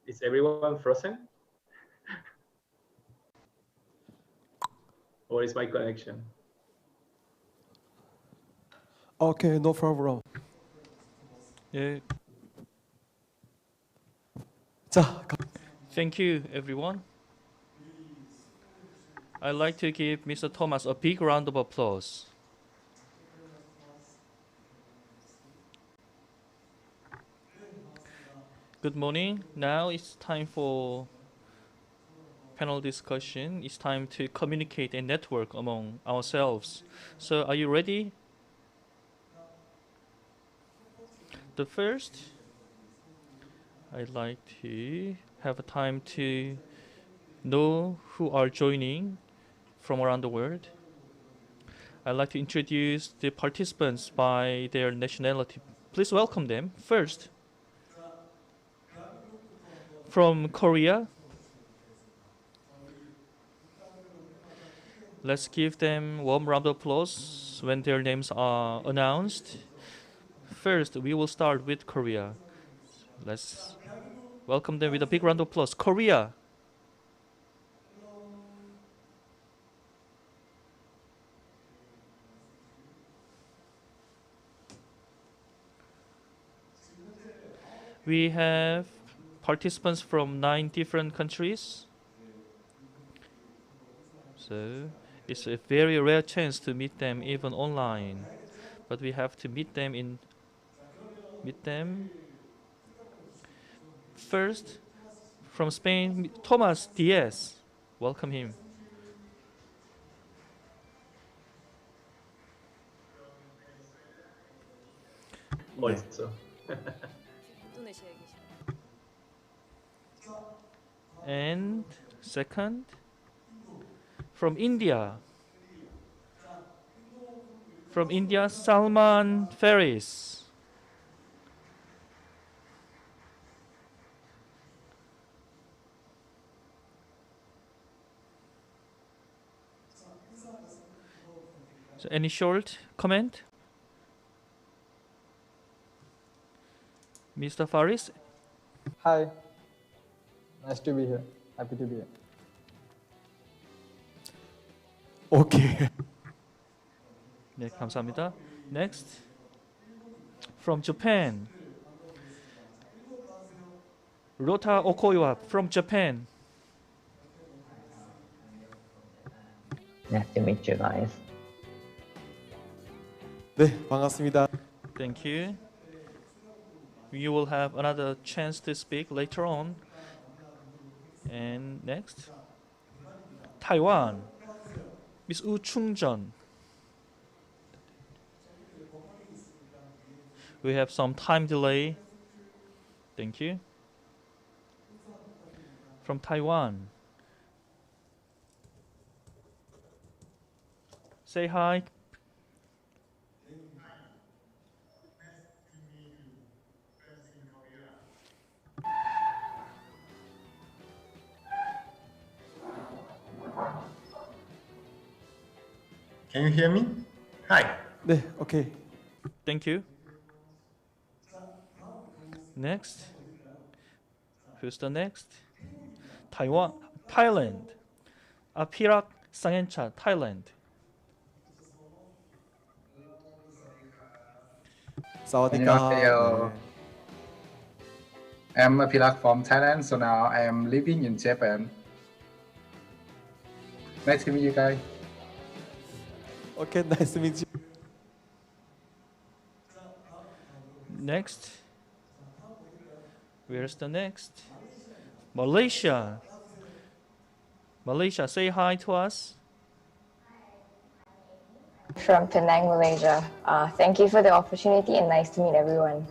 Is everyone frozen? Or is my connection? Okay, no problem. Yeah. 자, Thank you, everyone. I'd like to give Mr. Thomas a big round of applause. Good morning. Now it's time for panel discussion. It's time to communicate and network among ourselves. So are you ready? The first, I'd like to have a time to know who are joining from around the world. I'd like to introduce the participants by their nationality. Please welcome them. First, from Korea. Let's give them warm round of applause when their names are announced. First, we will start with Korea. Let's welcome them with a big round of applause. Korea. We have participants from 9 different countries. So it's a very rare chance to meet them even online. But we have to meet them. First, from Spain, Thomas Diaz. Welcome him. Also. And second, from India. From India, Salman Ferris. So any short comment? Mr. Faris? Hi. Nice to be here. Happy to be here. Okay. 네, 감사합니다. Next, from Japan, Rota Okoiwa from Japan. Nice to meet you guys. 네, 반갑습니다. Thank you. You will have another chance to speak later on. And next, Taiwan, Miss Woo Chung-jeon. We have some time delay. Thank you. From Taiwan. Say hi. Can you hear me? Hi. 네, okay. Thank you. Next. Who's the next? Thailand. Apirak Sangencha, Thailand. 사와디카. I'm Apirak from Thailand, so now I am living in Japan. Nice to meet you guys. Okay, nice to meet you. Next. Where's the next? Malaysia. Malaysia, say hi to us. From Penang, Malaysia. Thank you for the opportunity and nice to meet everyone.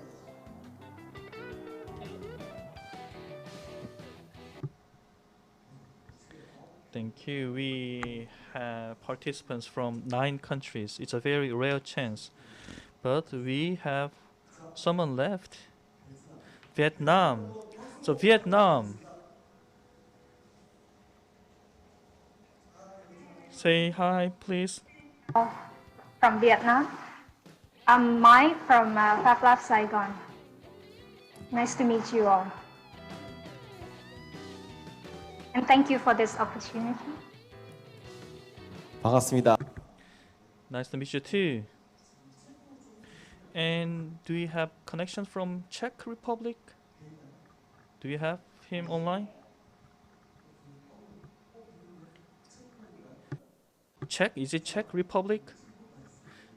Thank you. We have participants from 9 countries. It's a very rare chance. But we have someone left. Vietnam. So Vietnam. Say hi, please. From Vietnam. I'm Mai from Fab Lab Saigon. Nice to meet you all. And thank you for this opportunity. 반갑습니다. Nice to meet you too. And do we have connection from Czech Republic? Do you have him online? Czech? Is it Czech Republic?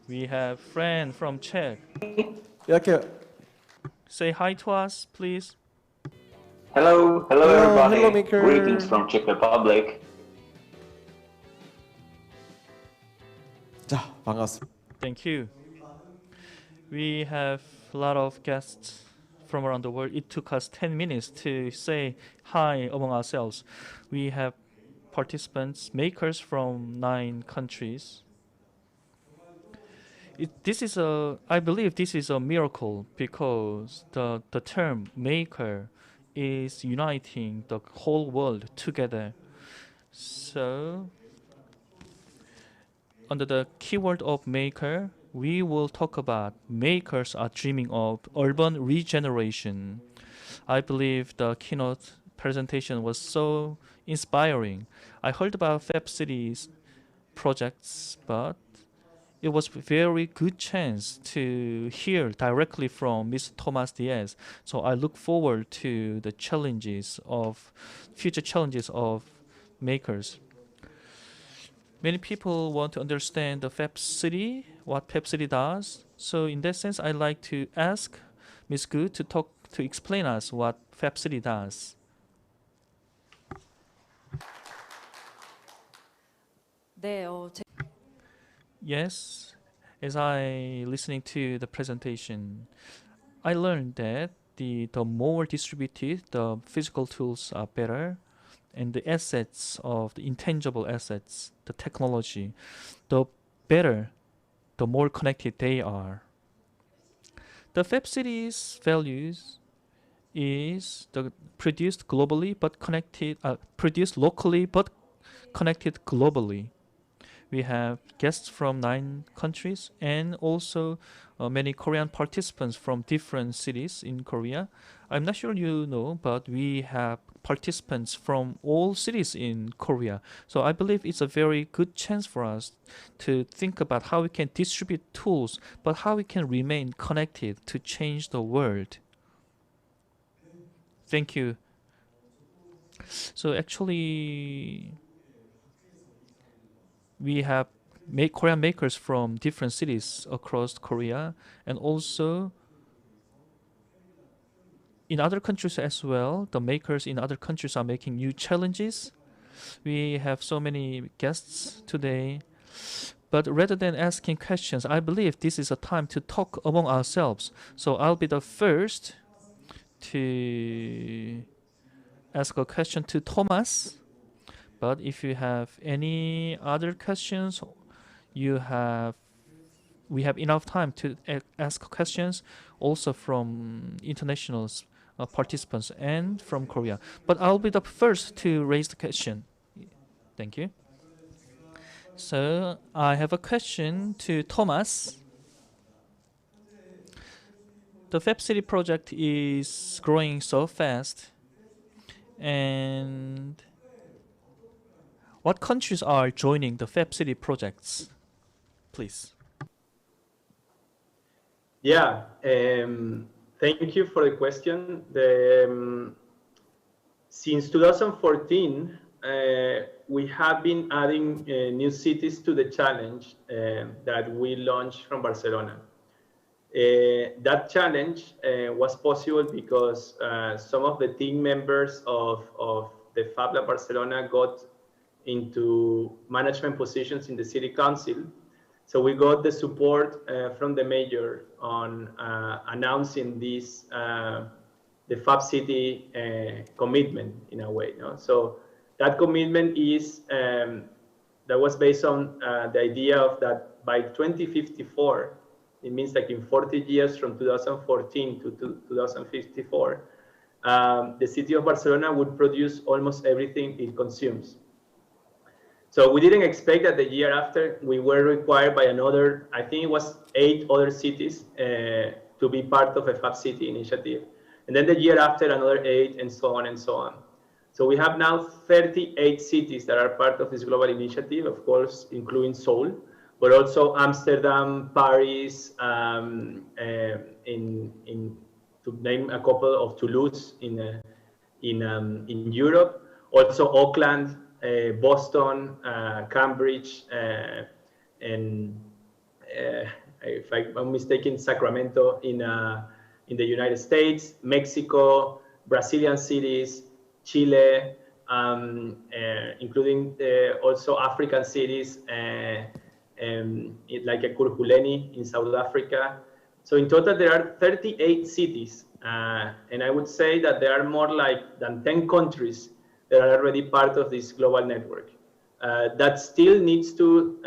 We have friend from Czech. 이렇게. Say hi to us, please. Hello everybody. Hello, Maker. Greetings from Czech Republic. 자, 반갑습니다. Thank you. We have a lot of guests from around the world. It took us 10 minutes to say hi among ourselves. We have participants, makers from 9 countries. I believe this is a miracle because the term maker is uniting the whole world together. So, under the keyword of maker, we will talk about makers are dreaming of urban regeneration. I believe the keynote presentation was so inspiring. I heard about Fab City's projects, but it was a very good chance to hear directly from Mr. Thomas Diaz. So I look forward to the future challenges of makers. Many people want to understand the Fab City, what Fab City does. So in that sense, I'd like to ask Ms. Gu to explain us what Fab City does. Yes, as I listening to the presentation, I learned that the more distributed the physical tools are better, and the assets of the intangible assets, the technology, the better, the more connected they are. The Fab City's values is the produced globally but connected, produced locally but connected globally. We have guests from 9 countries and also many Korean participants from different cities in Korea. I'm not sure you know, but we have participants from all cities in Korea. So I believe it's a very good chance for us to think about how we can distribute tools, but how we can remain connected to change the world. Thank you. So actually, we have Korean makers from different cities across Korea, and also in other countries as well. The makers in other countries are making new challenges. We have so many guests today. But rather than asking questions, I believe this is a time to talk among ourselves. So I'll be the first to ask a question to Thomas. But if you have any other questions, we have enough time to ask questions also from international participants and from Korea. But I'll be the first to raise the question. Thank you. So I have a question to Thomas. The Fab City project is growing so fast, and what countries are joining the Fab City projects? Please. Yeah, thank you for the question. Since 2014, we have been adding new cities to the challenge that we launched from Barcelona. That challenge was possible because some of the team members of the Fab Lab Barcelona got into management positions in the city council. So we got the support from the mayor on announcing this, the Fab City commitment in a way. No? So that commitment is, that was based on the idea of that by 2054, it means like in 40 years from 2014 to 2054, the city of Barcelona would produce almost everything it consumes. So we didn't expect that the year after we were required by another, I think it was 8 other cities to be part of a Fab City initiative. And then the year after another 8 and so on and so on. So we have now 38 cities that are part of this global initiative, of course, including Seoul, but also Amsterdam, Paris, to name a couple of Toulouse in Europe, also Auckland, Boston, Cambridge, and if I'm mistaken, Sacramento in the United States, Mexico, Brazilian cities, Chile, including also African cities, like a Kurhuleni in South Africa. So in total, there are 38 cities, and I would say that there are more than 10 countries that are already part of this global network. That still needs to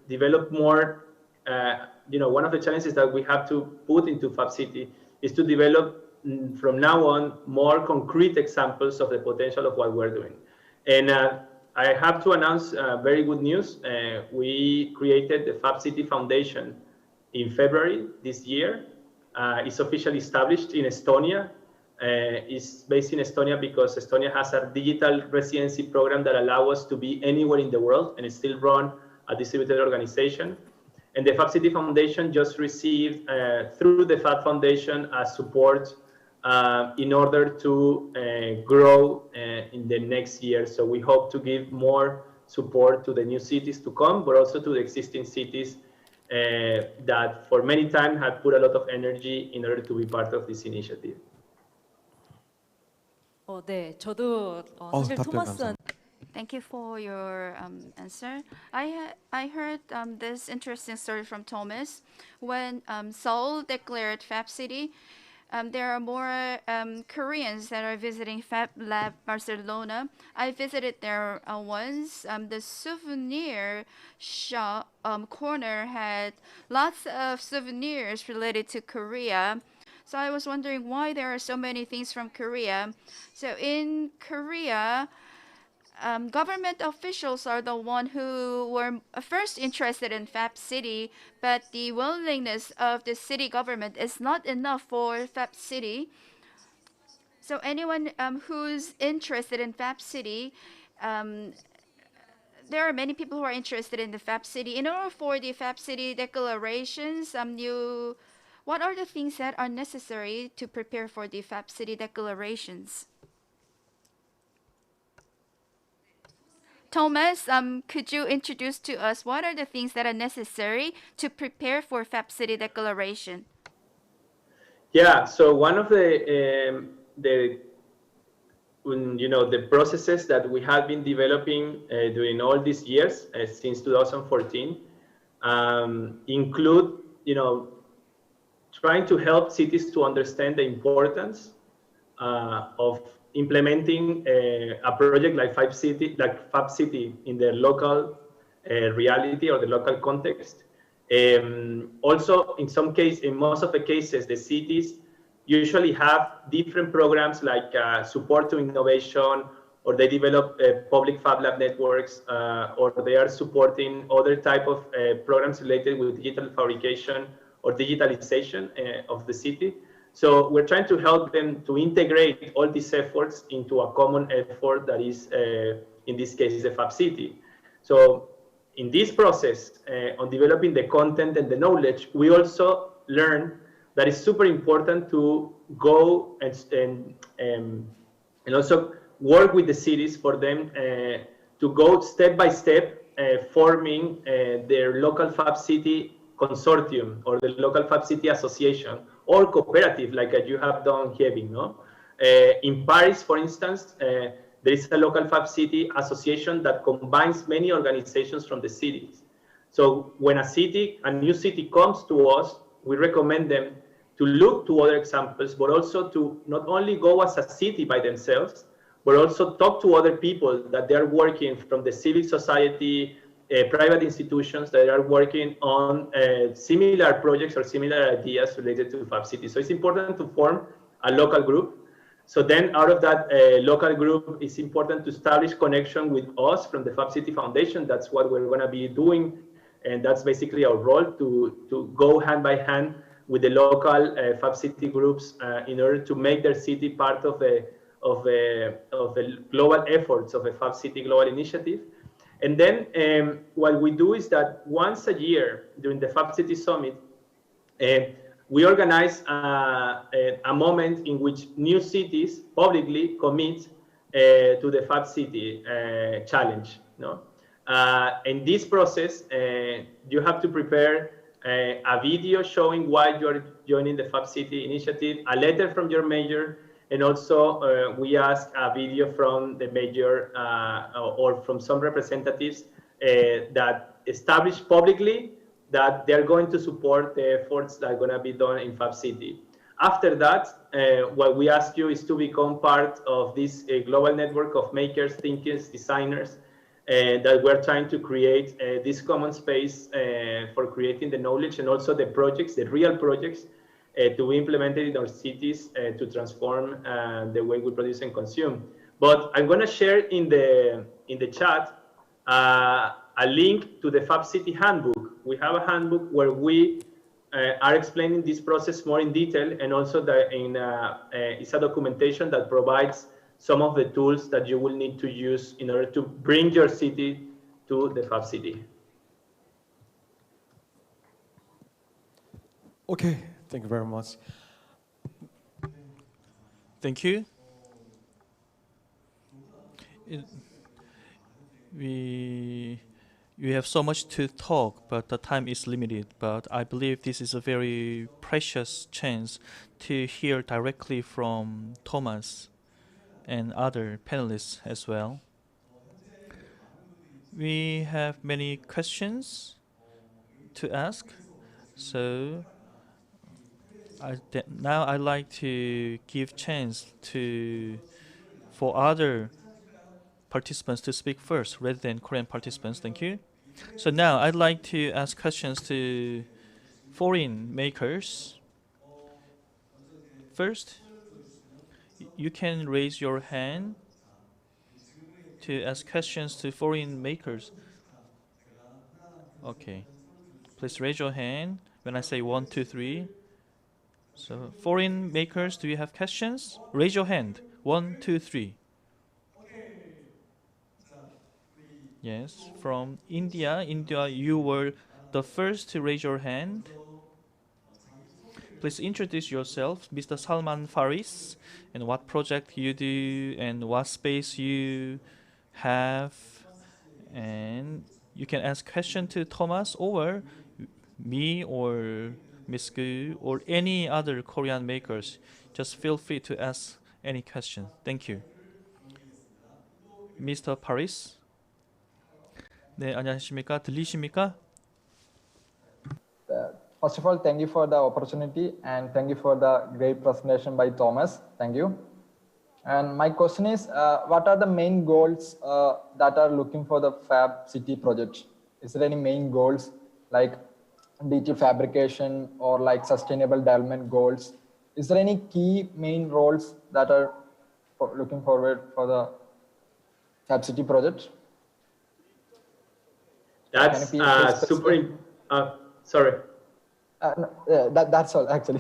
develop more. One of the challenges that we have to put into Fab City is to develop from now on more concrete examples of the potential of what we're doing. And I have to announce very good news. We created the Fab City Foundation in February this year. It's officially established in Estonia. It's based in Estonia because Estonia has a digital residency program that allows us to be anywhere in the world, and it's still run a distributed organization. And the Fab City Foundation just received, through the Fab Foundation, a support in order to grow in the next year. So we hope to give more support to the new cities to come, but also to the existing cities that for many times have put a lot of energy in order to be part of this initiative. 네, 저도 사실 토마스. Thank you for your answer. I heard this interesting story from Thomas. When Seoul declared Fab City, there are more Koreans that are visiting Fab Lab Barcelona. I visited there once. The souvenir shop corner had lots of souvenirs related to Korea. So I was wondering why there are so many things from Korea. So in Korea, government officials are the one who were first interested in Fab City, but the willingness of the city government is not enough for Fab City. So anyone who's interested in Fab City, there are many people who are interested in the Fab City. In order for the Fab City declarations, what are the things that are necessary to prepare for the Fab City declarations? Thomas, could you introduce to us what are the things that are necessary to prepare for Fab City declaration? Yeah, so one of the processes that we have been developing during all these years since 2014 include, trying to help cities to understand the importance of implementing a project like Fab City in their local reality or the local context. Also, in most of the cases, the cities usually have different programs like support to innovation, or they develop public Fab Lab networks, or they are supporting other type of programs related with digital fabrication or digitalization of the city. So we're trying to help them to integrate all these efforts into a common effort that is, in this case, the Fab City. So in this process, on developing the content and the knowledge, we also learn that it's super important to go and also work with the cities for them to go step by step, forming their local Fab City consortium or the local Fab City association or cooperative, like you have done here. In Paris, for instance, there is a local Fab City association that combines many organizations from the cities. So when a new city comes to us, we recommend them to look to other examples, but also to not only go as a city by themselves, but also talk to other people that they are working from the civil society, private institutions that are working on similar projects or similar ideas related to Fab City. So it's important to form a local group. So then out of that local group, it's important to establish connection with us from the Fab City Foundation. That's what we're going to be doing. And that's basically our role, to go hand by hand with the local Fab City groups in order to make their city part of the global efforts of a Fab City Global Initiative. And then what we do is that once a year during the Fab City Summit, we organize a moment in which new cities publicly commit to the Fab City challenge. In this process, you have to prepare a video showing why you're joining the Fab City initiative, a letter from your mayor, and also we ask a video from the mayor or from some representatives that establish publicly that they're going to support the efforts that are going to be done in Fab City. After that, what we ask you is to become part of this global network of makers, thinkers, designers, that we're trying to create this common space for creating the knowledge and also the projects, the real projects, to be implemented in our cities to transform the way we produce and consume. But I'm going to share in the chat a link to the Fab City handbook. We have a handbook where we are explaining this process more in detail, and also it's a documentation that provides some of the tools that you will need to use in order to bring your city to the Fab City. Okay, thank you very much. Thank you. We have so much to talk, but the time is limited. But I believe this is a very precious chance to hear directly from Thomas and other panelists as well. We have many questions to ask, so now I'd like to give chance for other participants to speak first rather than Korean participants. Thank you. So now I'd like to ask questions to foreign makers. First, you can raise your hand to ask questions to foreign makers. Okay. Please raise your hand when I say 1, 2, 3. So foreign makers, do you have questions? Raise your hand. 1, 2, 3. Yes, from India. India, you were the first to raise your hand. Please introduce yourself, Mr. Salman Faris, and what project you do and what space you have. And you can ask question to Thomas or me or Miss Gu or any other Korean makers. Just feel free to ask any question. Thank you. Mr. Paris. 네, 안녕하십니까? 들리십니까? First of all, thank you for the opportunity and thank you for the great presentation by Thomas. Thank you. And my question is, what are the main goals that are looking for the Fab City project? Is there any main goals like digital fabrication or like sustainable development goals? Is there any key main roles that are looking forward for the Fab City project? That's super. Sorry. No, that's all actually.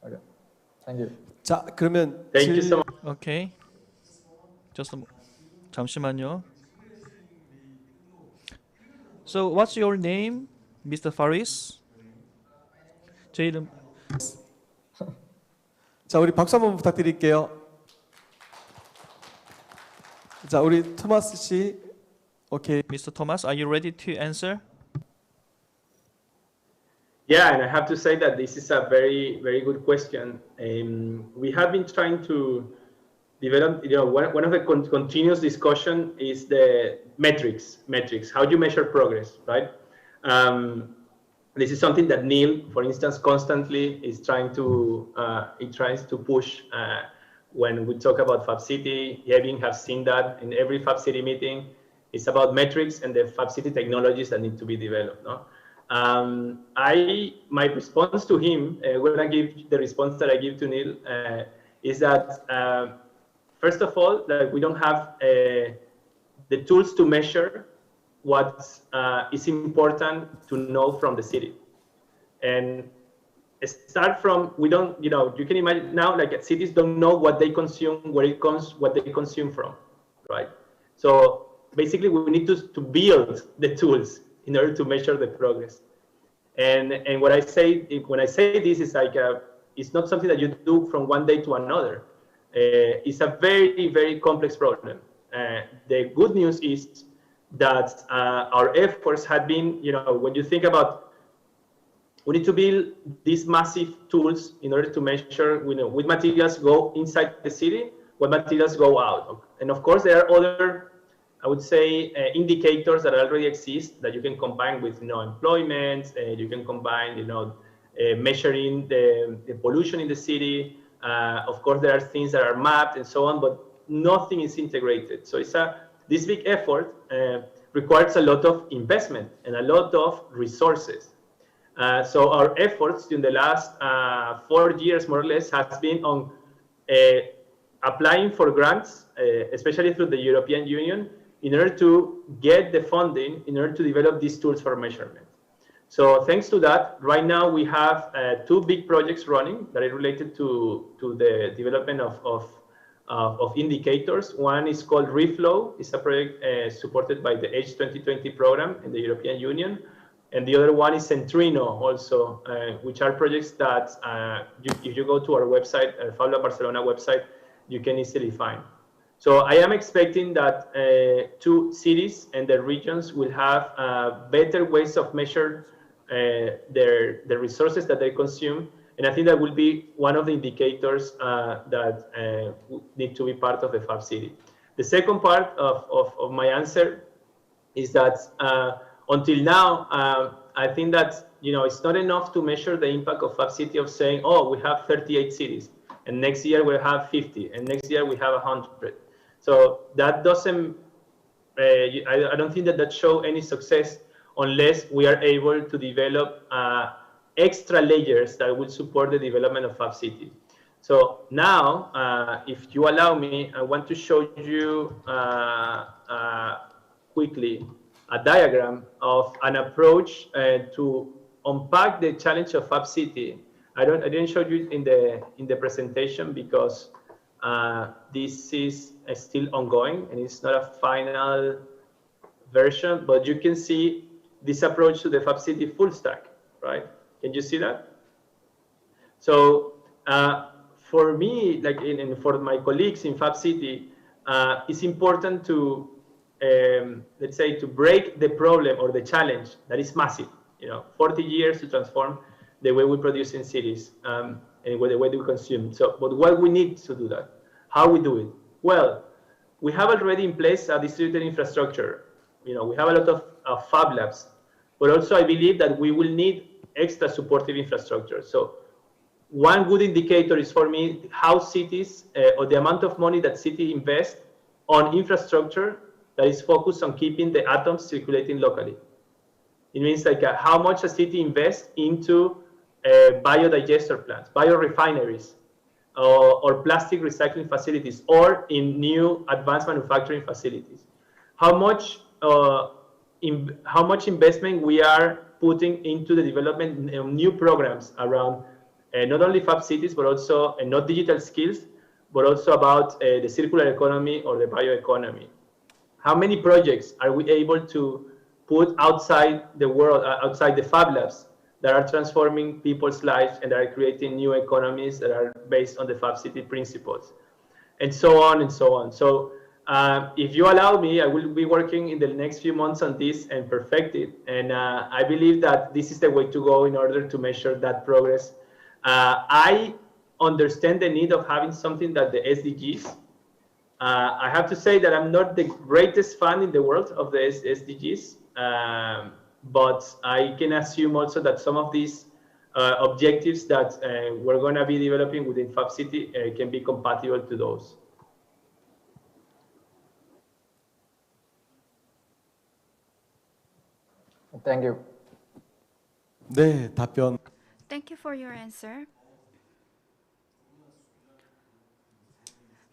Okay. Thank you. 자, 그러면 Thank you so much. Okay. 잠시만요. So what's your name, Mr. Faris? 제 이름. 자, 우리 박수 한번 부탁드릴게요. 자, 우리 토마스 씨. Okay. Mr. Thomas, are you ready to answer? Yeah, and I have to say that this is a very, very good question. We have been trying to develop, one of the continuous discussion is the metrics, how you measure progress, right? This is something that Neil, for instance, constantly is trying to, tries to push when we talk about Fab City. Kevin has seen that in every Fab City meeting. It's about metrics and the Fab City technologies that need to be developed, no? My response to him, when I give the response that I give to Neil, is that first of all, that we don't have the tools to measure what is important to know from the city. And start from, we don't, you can imagine now, like cities don't know what they consume, where it comes, what they consume from, right? So basically we need to build the tools in order to measure the progress. And what I say, when I say this, is like, it's not something that you do from one day to another. It's a very, very complex problem. The good news is that our efforts have been, when you think about, we need to build these massive tools in order to measure, which materials go inside the city, what materials go out. And of course, there are other, I would say, indicators that already exist that you can combine with, employment. You can combine, measuring the pollution in the city, Of course, there are things that are mapped and so on, but nothing is integrated. So this big effort requires a lot of investment and a lot of resources. So our efforts in the last 4 years, more or less, has been on applying for grants, especially through the European Union, in order to get the funding, in order to develop these tools for measurement. So thanks to that, right now we have 2 big projects running that are related to the development of indicators. One is called Reflow. It's a project supported by the H2020 program in the European Union. And the other one is Centrino also, which are projects that if you go to our website, Fab Lab Barcelona website, you can easily find. So I am expecting that 2 cities and the regions will have better ways of measure the resources that they consume. And I think that will be one of the indicators that need to be part of the Fab City. The second part of my answer is that until now, I think that it's not enough to measure the impact of Fab City of saying, oh, we have 38 cities, and next year we'll have 50, and next year we have 100. So that doesn't, I don't think that shows any success unless we are able to develop extra layers that will support the development of Fab City. So now, if you allow me, I want to show you quickly a diagram of an approach to unpack the challenge of Fab City. I didn't show you in the presentation because this is still ongoing and it's not a final version, but you can see this approach to the Fab City full stack, right? Can you see that? So for me, like and for my colleagues in Fab City, it's important to let's say to break the problem or the challenge that is massive. 40 years to transform the way we produce in cities and the way we consume. So, but what we need to do that? How we do it? Well, we have already in place a distributed infrastructure. We have a lot of Fab Labs, but also I believe that we will need extra supportive infrastructure. So one good indicator is for me how cities or the amount of money that city invest on infrastructure that is focused on keeping the atoms circulating locally. It means like how much a city invests into biodigester plants, biorefineries, or plastic recycling facilities, or in new advanced manufacturing facilities. How much investment we are putting into the development of new programs around not only Fab Cities, but also not digital skills, but also about the circular economy or the bioeconomy. How many projects are we able to put outside the world, outside the Fab Labs, that are transforming people's lives and that are creating new economies that are based on the Fab City principles, and so on and so on. So if you allow me, I will be working in the next few months on this and perfect it. And I believe that this is the way to go in order to measure that progress. I understand the need of having something that the SDGs. I have to say that I'm not the greatest fan in the world of the SDGs, but I can assume also that some of these objectives that we're going to be developing within Fab City can be compatible to those. Thank you. 네, 답변. Thank you for your answer.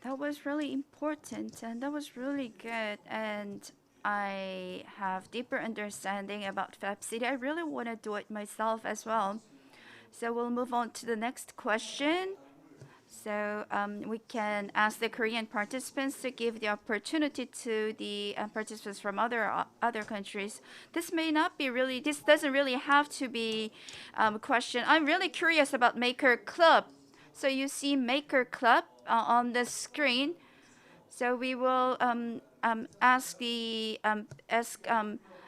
That was really important and that was really good, and I have deeper understanding about Fab City. I really want to do it myself as well. So we'll move on to the next question. So we can ask the Korean participants to give the opportunity to the participants from other countries. This doesn't really have to be a question. I'm really curious about Maker Club. So you see Maker Club on the screen. So we will ask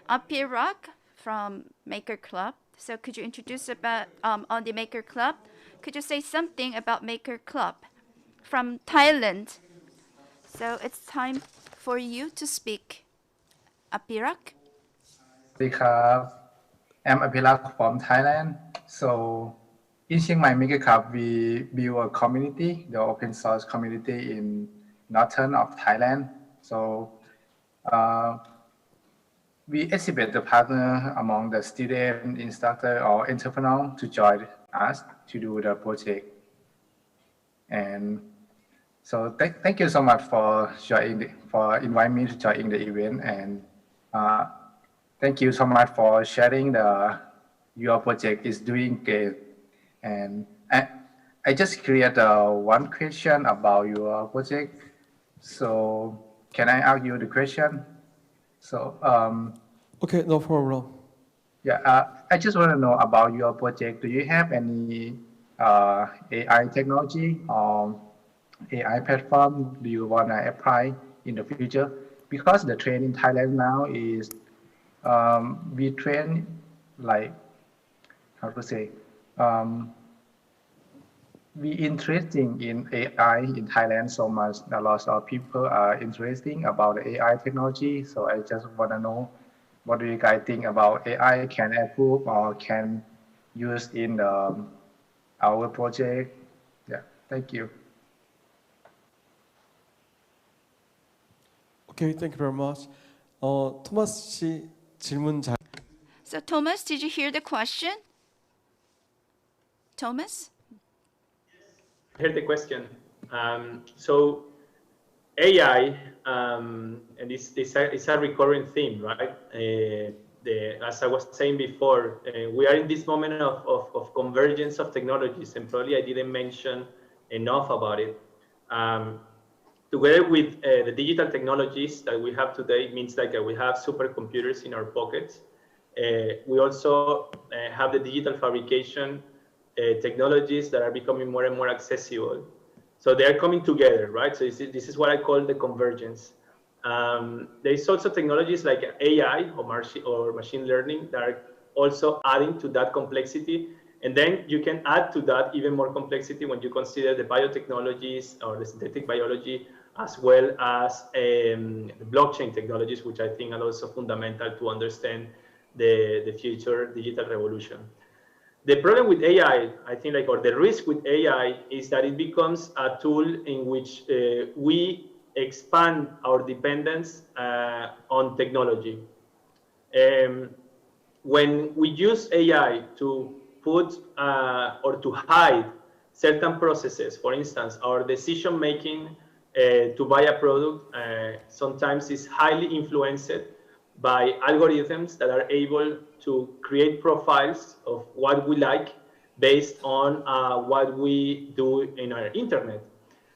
Apirak from Maker Club. So could you introduce about on the Maker Club? Could you say something about Maker Club from Thailand? So it's time for you to speak. Apirak? I'm Apirak from Thailand. So in Chiang Mai MegaCup, we build a community, the open source community in northern of Thailand. So we exhibit the partner among the student, instructor, or entrepreneur to join us to do the project. And so thank you so much for for inviting me to join the event, and thank you so much for sharing your project is doing great. And I just create one question about your project. So can I ask you the question? So okay, no problem. Yeah, I just want to know about your project. Do you have any AI technology or AI platform do you want to apply in the future? Because the trend in Thailand now is we train like, how to say, we interesting in AI in Thailand so much. A lot of people are interesting about the AI technology. So I just want to know, what do you guys think about AI can improve or can use in our project? Yeah, thank you. Okay, thank you very much. 토마스 씨 질문 잘. So Thomas, did you hear the question? Thomas? I heard the question. So AI, and it's a recurring theme, right? As I was saying before, we are in this moment of convergence of technologies, and probably I didn't mention enough about it. Together with the digital technologies that we have today, it means like we have supercomputers in our pockets. We also have the digital fabrication technologies that are becoming more and more accessible. So they are coming together, right? So this is what I call the convergence. There is also technologies like AI or machine learning that are also adding to that complexity. And then you can add to that even more complexity when you consider the biotechnologies or the synthetic biology, as well as the blockchain technologies, which I think are also fundamental to understand the future digital revolution. The problem with AI, I think, or the risk with AI is that it becomes a tool in which we expand our dependence on technology. When we use AI to put or to hide certain processes, for instance, our decision making to buy a product sometimes is highly influenced by algorithms that are able to create profiles of what we like based on what we do in our internet.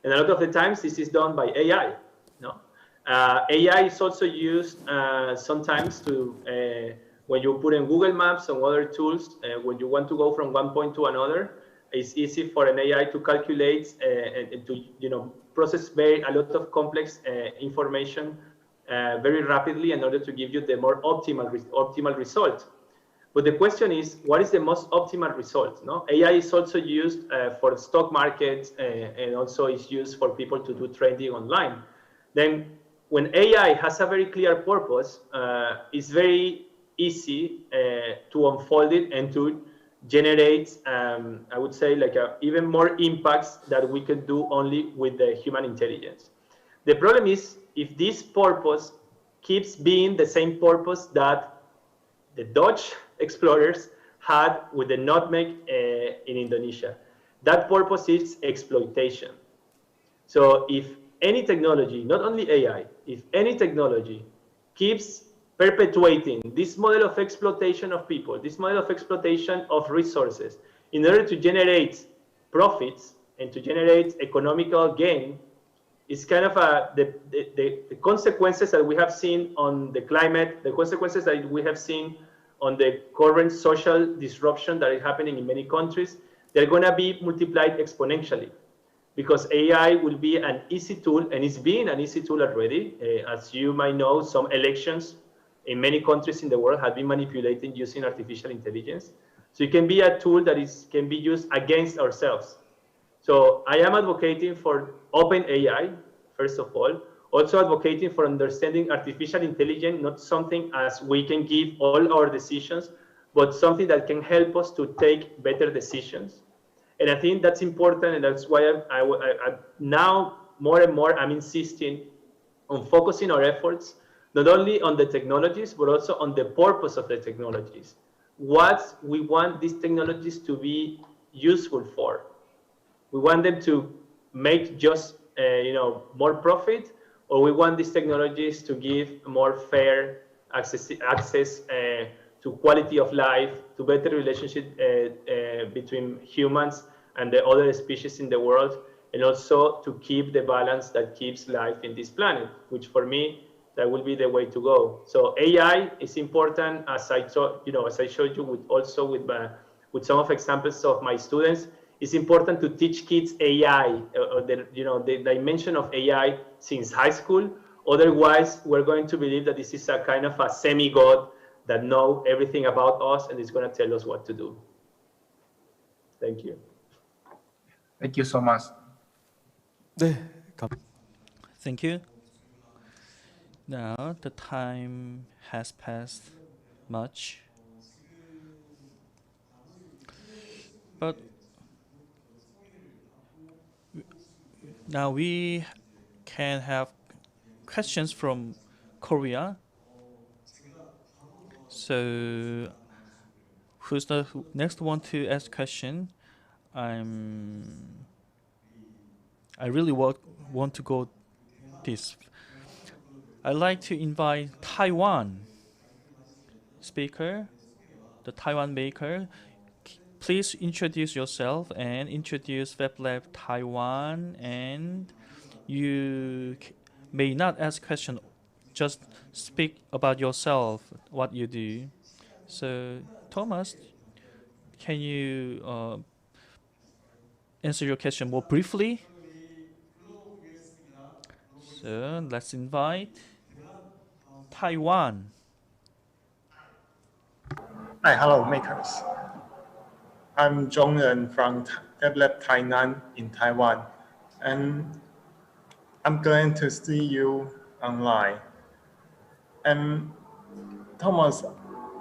And a lot of the times this is done by AI. No? AI is also used sometimes to, when you put in Google Maps and other tools, when you want to go from one point to another, it's easy for an AI to calculate and to process a lot of complex information very rapidly in order to give you the more optimal result. But the question is, what is the most optimal result? No? AI is also used for stock markets and also is used for people to do trading online. Then when AI has a very clear purpose, it's very easy to unfold it and to generate, I would say, even more impacts that we can do only with the human intelligence. The problem is, if this purpose keeps being the same purpose that the Dutch explorers had with the nutmeg in Indonesia. That purpose is exploitation. So if any technology, not only AI, if any technology keeps perpetuating this model of exploitation of people, this model of exploitation of resources, in order to generate profits and to generate economical gain, it's kind of the consequences that we have seen on the climate, the consequences that we have seen on the current social disruption that is happening in many countries, they're going to be multiplied exponentially, because AI will be an easy tool, and it's being an easy tool already. As you might know, some elections in many countries in the world have been manipulated using artificial intelligence. So it can be a tool that can be used against ourselves. So I am advocating for open AI, first of all, also advocating for understanding artificial intelligence, not something as we can give all our decisions, but something that can help us to take better decisions. And I think that's important, and that's why I now more and more I'm insisting on focusing our efforts not only on the technologies, but also on the purpose of the technologies. What we want these technologies to be useful for. We want them to make just more profit, or we want these technologies to give more fair access to quality of life, to better relationship between humans and the other species in the world, and also to keep the balance that keeps life in this planet, which for me, that will be the way to go. So AI is important, as I showed you with some of examples of my students. It's important to teach kids AI, or the dimension of AI since high school. Otherwise, we're going to believe that this is a kind of a semi-god that knows everything about us and is going to tell us what to do. Thank you. Thank you so much. Thank you. Now the time has passed much, but now we can have questions from Korea. So who's the next one to ask question? I really want to go this. I'd like to invite Taiwan speaker, the Taiwan maker. Please introduce yourself and introduce FabLab Taiwan, and you may not ask question, just speak about yourself, what you do. So Thomas, can you answer your question more briefly? So let's invite Taiwan. Hi, hello, makers. I'm Zhongren from FabLab Tainan in Taiwan, and I'm glad to see you online. And Thomas,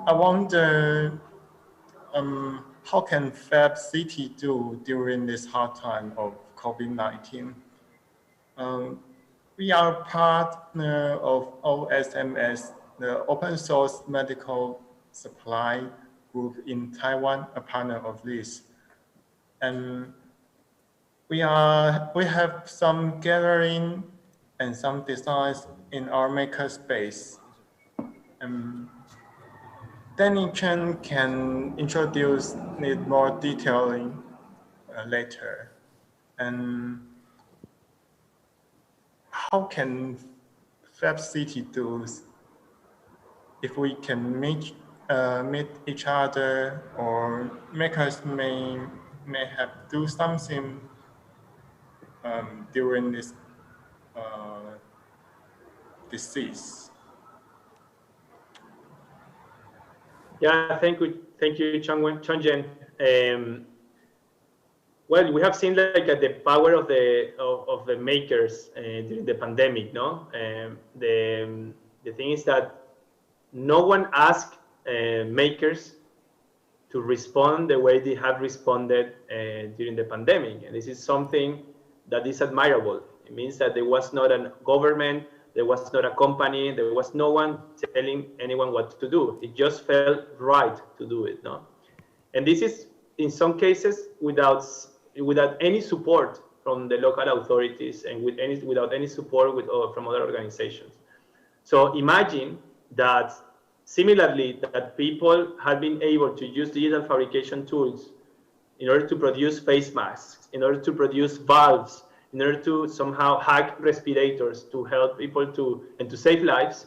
I wonder how can Fab City do during this hard time of COVID-19? We are partner of OSMS, the Open Source Medical Supply Group in Taiwan, a partner of this. And we have some gathering and some designs in our makerspace. Danny Chen can introduce it more detailing later. And how can Fab City do if we can meet each other, or makers may have do something during this disease? Yeah, thank you, Chongjen. Well, we have seen the power of the makers during the pandemic, no? The thing is that no one asked makers to respond the way they have responded during the pandemic, and this is something that is admirable. It means that there was not a government, there was not a company, there was no one telling anyone what to do. It just felt right to do it, no? And this is, in some cases, without any support from the local authorities and without any support from other organizations. So imagine that similarly, that people have been able to use digital fabrication tools in order to produce face masks, in order to produce valves, in order to somehow hack respirators to help people to save lives.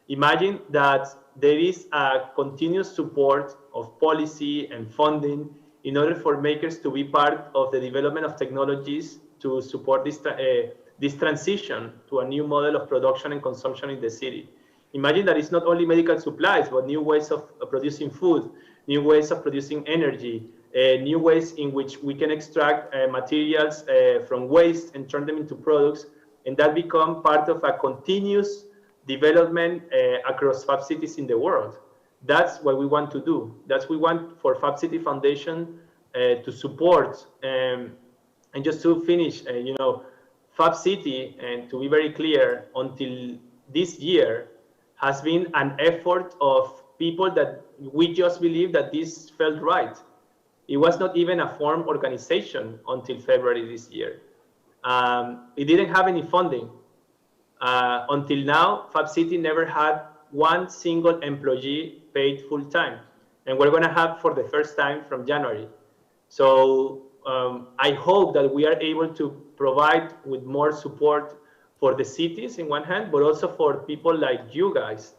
Imagine that there is a continuous support of policy and funding in order for makers to be part of the development of technologies to support this transition to a new model of production and consumption in the city. Imagine that it's not only medical supplies, but new ways of producing food, new ways of producing energy, new ways in which we can extract materials from waste and turn them into products, and that become part of a continuous development across Fab cities in the world. That's what we want to do. That's what we want for Fab City Foundation to support. And just to finish, Fab City, and to be very clear, until this year has been an effort of people that we just believe that this felt right. It was not even a formed organization until February this year. It didn't have any funding. Until now, Fab City never had one single employee paid full time. And we're going to have for the first time from January. So I hope that we are able to provide with more support for the cities in one hand, but also for people like you guys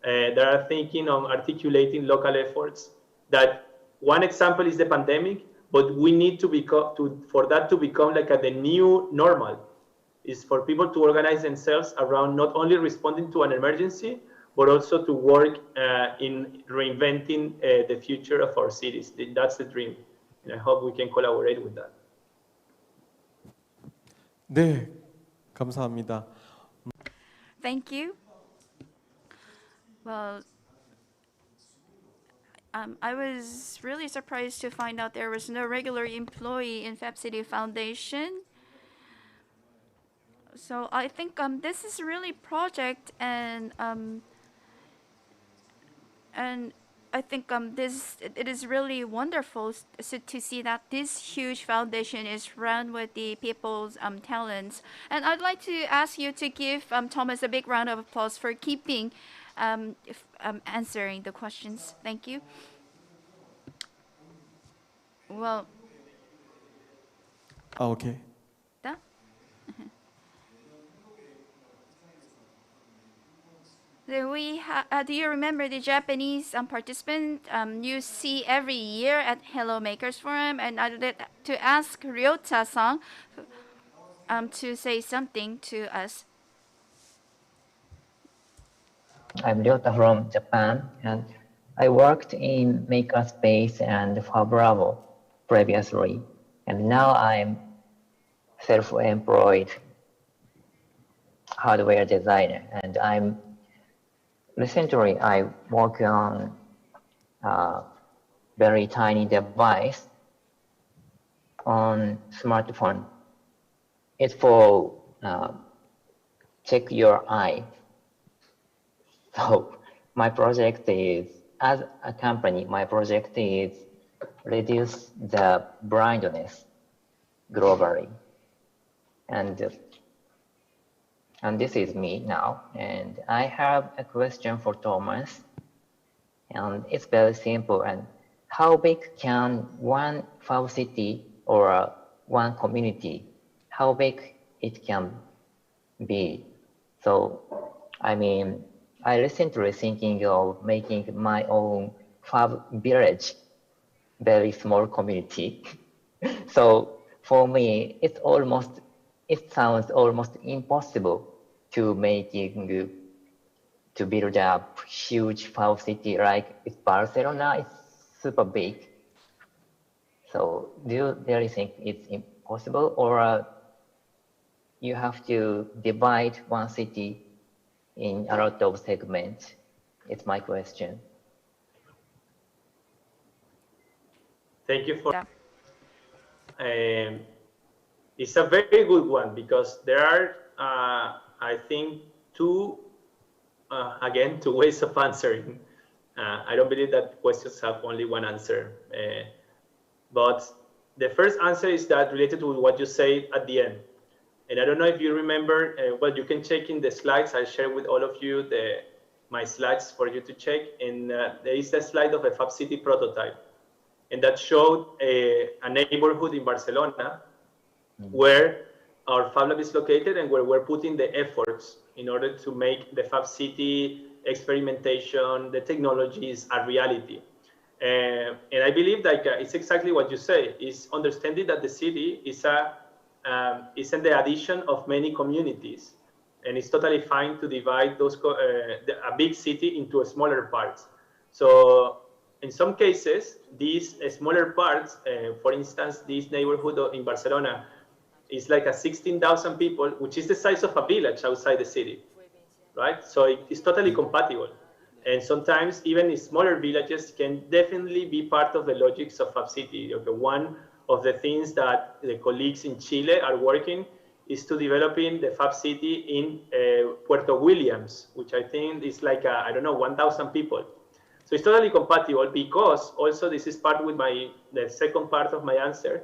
that are thinking of articulating local efforts. That one example is the pandemic, but we need for that to become like the new normal, is for people to organize themselves around not only responding to an emergency, but also to work in reinventing the future of our cities. That's the dream. And I hope we can collaborate with that. 네, 감사합니다. Thank you. Well, I was really surprised to find out there was no regular employee in Fab City Foundation. So I think this is really project, and I think it is really wonderful to see that this huge foundation is run with the people's talents. And I'd like to ask you to give Thomas a big round of applause for keeping answering the questions. Thank you. Well. Okay. Do you remember the Japanese participant you see every year at Hello Makers Forum? And I'd like to ask Ryota-san to say something to us. I'm Ryota from Japan, and I worked in Makerspace and Fab Lab previously, and now I'm self-employed hardware designer, and recently I work on a very tiny device on smartphone. It's for check your eye. So my project is, as a company, my project is reduce the blindness globally. And this is me now. And I have a question for Thomas. And it's very simple. And how big can one Fab City or one community, how big it can be? So, I mean, I recently thinking of making my own Fab village, very small community. So for me, it sounds almost impossible to build a huge Fab City like it's Barcelona. It's super big. So do you really think it's impossible, or you have to divide one city in a lot of segments? It's my question. Thank you for. It's a very good one, because there are, I think, two ways of answering. I don't believe that questions have only one answer. But the first answer is that related to what you say at the end. And I don't know if you remember, well, you can check in the slides. I share with all of you my slides for you to check. And there is a slide of a Fab City Prototype. And that showed a neighborhood in Barcelona where our Fab Lab is located, and where we're putting the efforts in order to make the Fab City experimentation, the technologies, a reality. And I believe that it's exactly what you say, is understanding that the city is the addition of many communities. And it's totally fine to divide a big city into smaller parts. So in some cases, these smaller parts, for instance, this neighborhood in Barcelona is like 16,000 people, which is the size of a village outside the city, right? So it's totally compatible. And sometimes even in smaller villages can definitely be part of the logics of Fab City. Okay, one of the things that the colleagues in Chile are working is to developing the Fab City in Puerto Williams, which I think is like, I don't know, 1,000 people. So it's totally compatible because also this is part with the second part of my answer.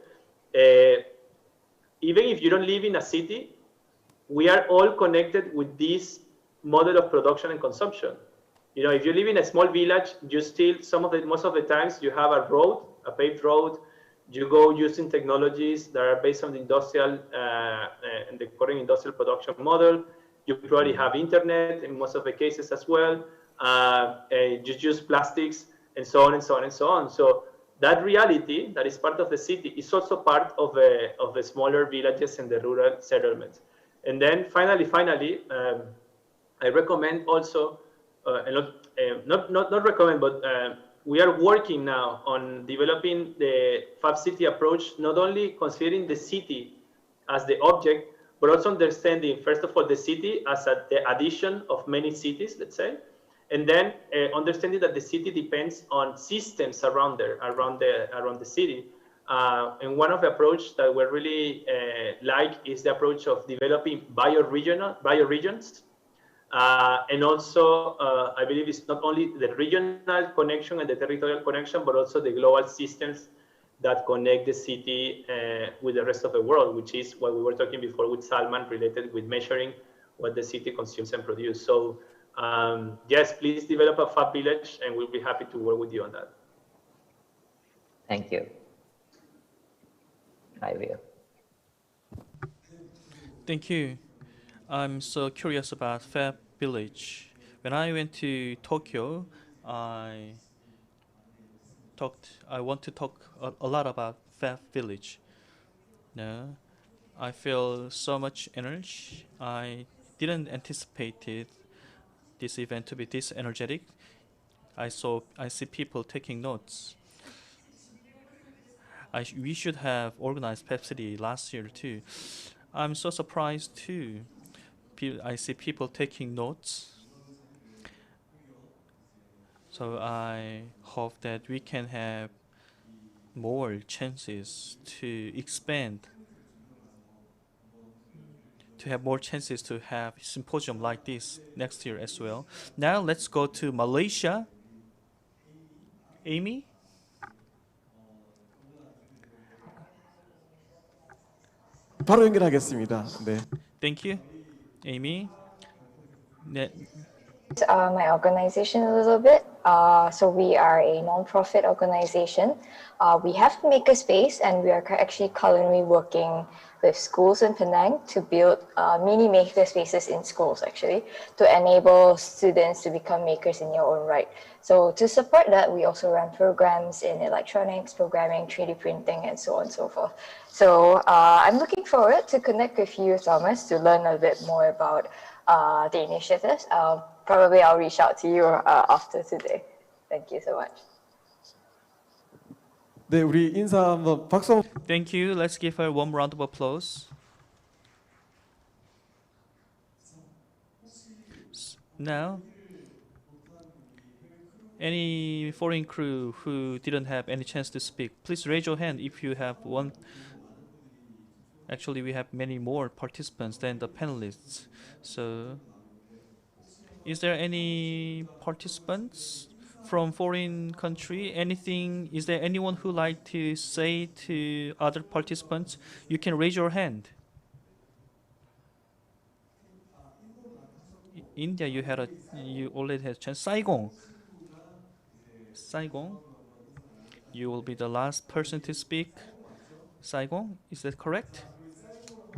Even if you don't live in a city, we are all connected with this model of production and consumption. You know, if you live in a small village, you still, most of the times you have a road, a paved road, you go using technologies that are based on the industrial, and the current industrial production model. You probably have internet in most of the cases as well. You use plastics and so on and so on and so on. So that reality that is part of the city is also part of the smaller villages and the rural settlements. And then finally, I recommend also, not recommend, but we are working now on developing the Fab City approach, not only considering the city as the object, but also understanding, first of all, the city as the addition of many cities, let's say, and then understanding that the city depends on systems around the city. And one of the approach that we really like is the approach of developing bioregions. And also, I believe it's not only the regional connection and the territorial connection, but also the global systems that connect the city with the rest of the world, which is what we were talking before with Salman, related with measuring what the city consumes and produces. So yes, please develop a Fab Village, and we'll be happy to work with you on that. Thank you. I will. Thank you. I'm so curious about Fab Village. When I went to Tokyo, I want to talk a lot about Fab Village. No, I feel so much energy. I didn't anticipate this event to be this energetic. I see people taking notes. We should have organized Fab City last year too. I'm so surprised too. I see people taking notes. So I hope that we can have more chances to expand, to have more chances to have symposium like this next year as well. Now let's go to Malaysia. Amy? 바로 연결하겠습니다. 네. Thank you, Amy. My organization a little bit. So we are a non-profit organization. We have Makerspace, and we are actually currently working with schools in Penang to build mini makerspaces in schools, actually, to enable students to become makers in their own right. So to support that, we also run programs in electronics, programming, 3D printing, and so on and so forth. So I'm looking forward to connect with you, Thomas, to learn a bit more about the initiatives. Probably I'll reach out to you after today. Thank you so much. 네, 우리 인사 한번 박수. Thank you. Let's give her a warm round of applause. Now, any foreign crew who didn't have any chance to speak, please raise your hand if you have one. Actually, we have many more participants than the panelists. So, is there any participants from foreign country? Anything? Is there anyone who like to say to other participants? You can raise your hand. India, you already had a chance. Saigon, you will be the last person to speak. Saigon, is that correct?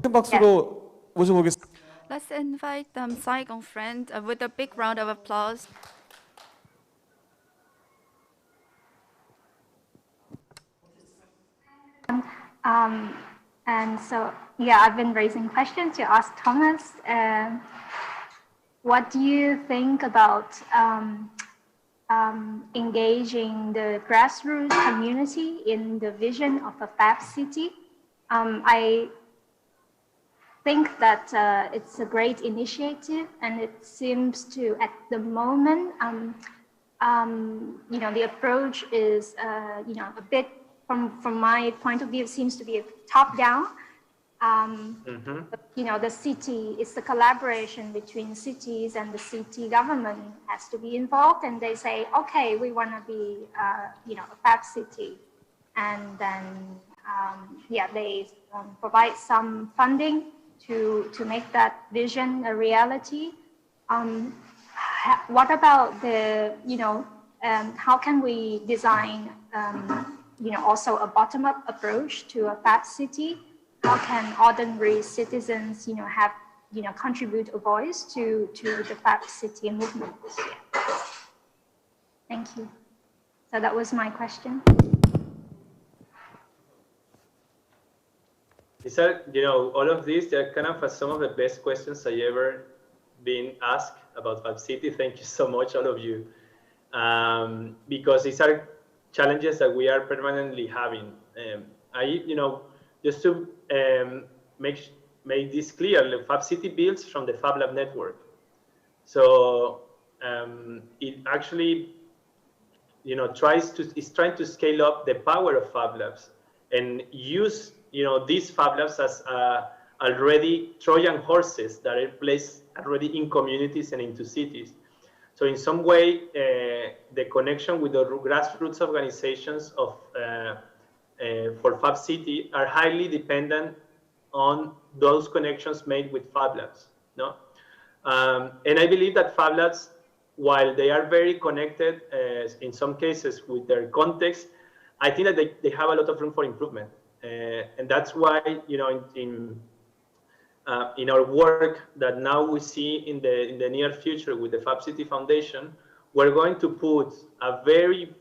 큰 박수로 모셔보겠습니다. Let's invite Saigon friend with a big round of applause. And so, yeah, I've been raising questions to ask Thomas. What do you think about engaging the grassroots community in the vision of a Fab City? think that it's a great initiative, and it seems to, at the moment, the approach is, a bit, from my point of view, it seems to be a top-down. The city, it's the collaboration between cities, and the city government has to be involved, and they say, okay, we want to be, a Fab City. And then, they provide some funding to make that vision a reality. What about the, how can we design, also a bottom-up approach to a Fab City? How can ordinary citizens, have, contribute a voice to the Fab City movement? Thank you. So that was my question. These are, all of these, they're kind of some of the best questions I ever been asked about Fab City. Thank you so much, all of you. Because these are challenges that we are permanently having. Just to make this clear, the Fab City builds from the Fab Lab network. So it actually, is trying to scale up the power of Fab Labs and use, these Fab Labs as already Trojan horses that are placed already in communities and into cities. So in some way, the connection with the grassroots organizations of for Fab City are highly dependent on those connections made with Fab Labs. No? And I believe that Fab Labs, while they are very connected in some cases with their context, I think that they have a lot of room for improvement. And that's why, in our work that now we see in the near future with the Fab City Foundation, we're going to put a very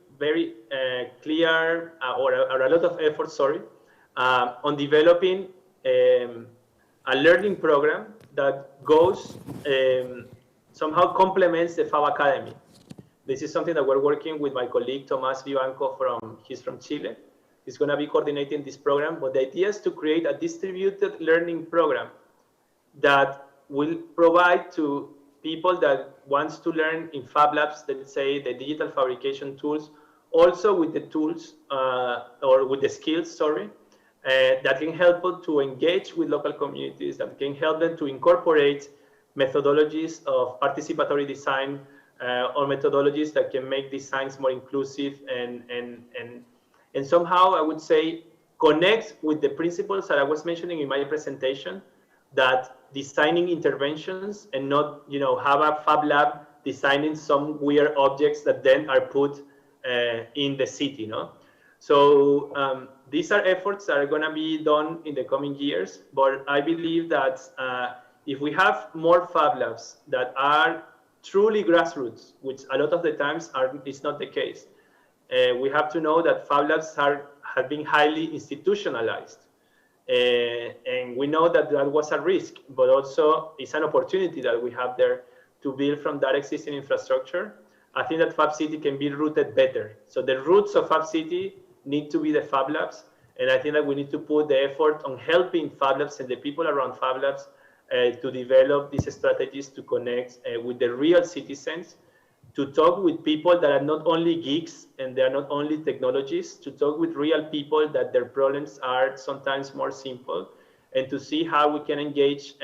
clear or a lot of effort, on developing a learning program that goes somehow complements the Fab Academy. This is something that we're working with my colleague Tomás Vivanco he's from Chile. He's going to be coordinating this program, but the idea is to create a distributed learning program that will provide to people that wants to learn in Fab Labs, let's say the digital fabrication tools, also with the tools or with the skills, that can help them to engage with local communities, that can help them to incorporate methodologies of participatory design or methodologies that can make designs more inclusive and somehow, I would say, connect with the principles that I was mentioning in my presentation, that designing interventions and not, have a Fab Lab designing some weird objects that then are put in the city, So these are efforts that are going to be done in the coming years, but I believe that if we have more Fab Labs that are truly grassroots, which a lot of the times is not the case, we have to know that Fab Labs have been highly institutionalized. And we know that was a risk, but also it's an opportunity that we have there to build from that existing infrastructure. I think that Fab City can be rooted better. So the roots of Fab City need to be the Fab Labs, and I think that we need to put the effort on helping Fab Labs and the people around Fab Labs to develop these strategies to connect with the real citizens, to talk with people that are not only geeks and they are not only technologists, to talk with real people that their problems are sometimes more simple, and to see how we can engage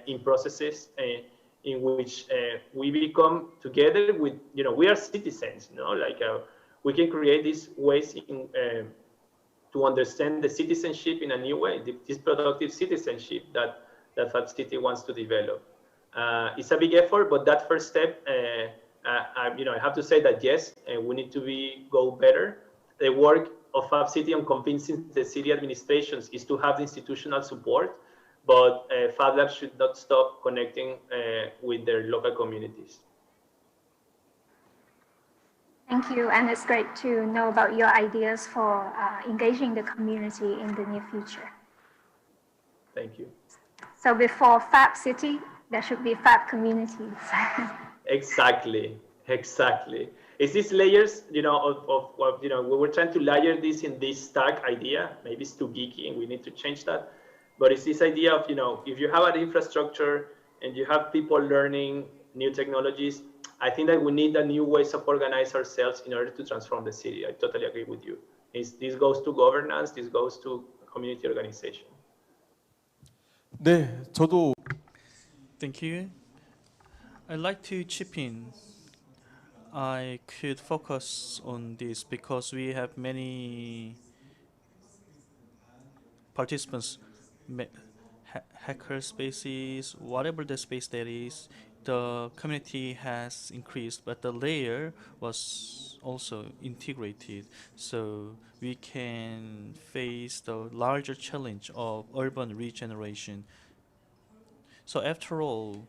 in processes in which we become together with, we are citizens, we can create these ways to understand the citizenship in a new way, this productive citizenship that Fab City wants to develop. It's a big effort, but that first step, I have to say that yes, we need to go better. The work of Fab City on convincing the city administrations is to have the institutional support, but Fab Labs should not stop connecting with their local communities. Thank you, and it's great to know about your ideas for engaging the community in the near future. Thank you. So before Fab City, there should be Fab communities. Exactly. It's these layers, we were trying to layer this in this stack idea. Maybe it's too geeky and we need to change that. But it's this idea of, if you have an infrastructure and you have people learning new technologies, I think that we need a new ways of organize ourselves in order to transform the city. I totally agree with you. This goes to governance, this goes to community organization. 네, 저도 Thank you. I'd like to chip in. I could focus on this because we have many participants, hacker spaces, whatever the space that is. The community has increased, but the layer was also integrated, so we can face the larger challenge of urban regeneration. So after all,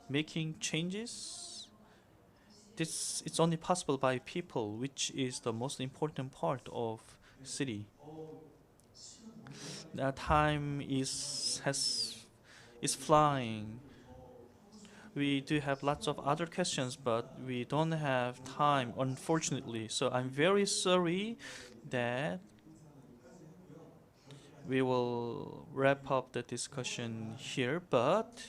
making changes, this it's only possible by people, which is the most important part of city. Time is flying. We do have lots of other questions, but we don't have time, unfortunately. So I'm very sorry that we will wrap up the discussion here, but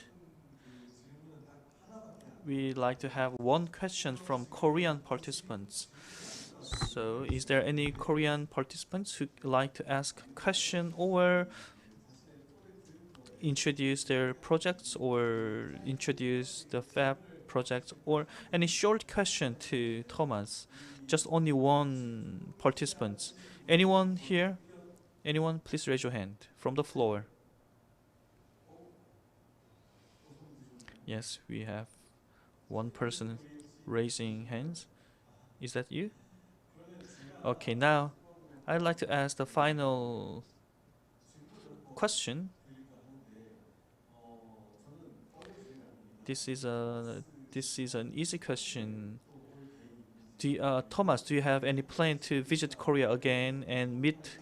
we like to have one question from Korean participants. So is there any Korean participants who like to ask a question or introduce their projects or introduce the Fab project or any short question to Thomas? Just only one participant. Anyone here? Anyone? Please raise your hand from the floor. Yes, we have one person raising hands. Is that you? Okay, now I'd like to ask the final question. This is an easy question. Thomas, do you have any plan to visit Korea again and meet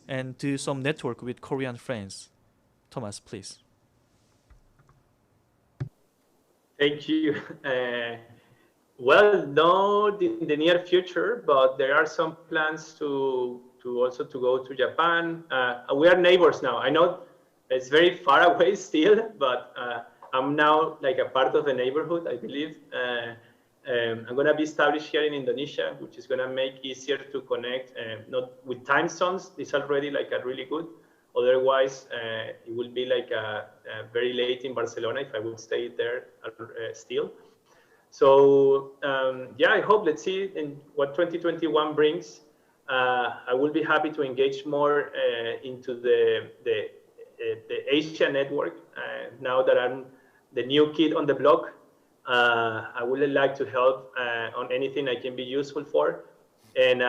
and do some network with Korean friends? Thomas, please. Thank you. Well, not in the near future, but there are some plans to also to go to Japan. We are neighbors now. I know it's very far away still, but I'm now like a part of the neighborhood, I believe. I'm going to be established here in Indonesia, which is going to make easier to connect, not with time zones. It's already like a really good. Otherwise, it will be like very late in Barcelona if I would stay there still. So yeah, I hope, let's see in what 2021 brings. I will be happy to engage more into the Asia network. Now that I'm the new kid on the block, I would like to help on anything I can be useful for. And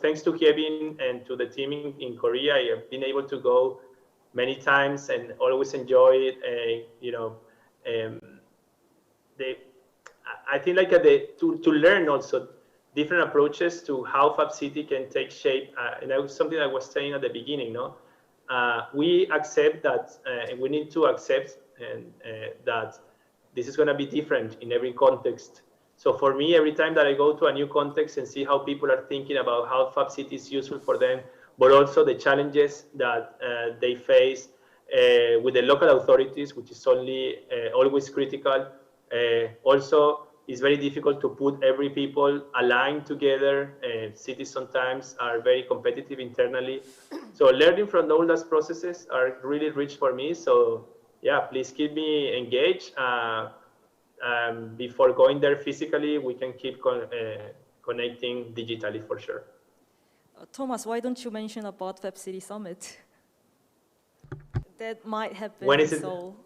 thanks to Kevin and to the team in Korea, I have been able to go many times and always enjoy it. I think like to learn also different approaches to how Fab City can take shape. And that was something I was saying at the beginning. No, we accept that, and we need to accept that this is going to be different in every context. So for me, every time that I go to a new context and see how people are thinking about how Fab City is useful for them, but also the challenges that they face with the local authorities, which is only always critical. Also, it's very difficult to put every people aligned together. Cities sometimes are very competitive internally. So learning from all those processes are really rich for me. So yeah, please keep me engaged. Before going there physically, we can keep connecting digitally for sure. Thomas, why don't you mention about Fab City Summit? That might happen When is in it? Seoul.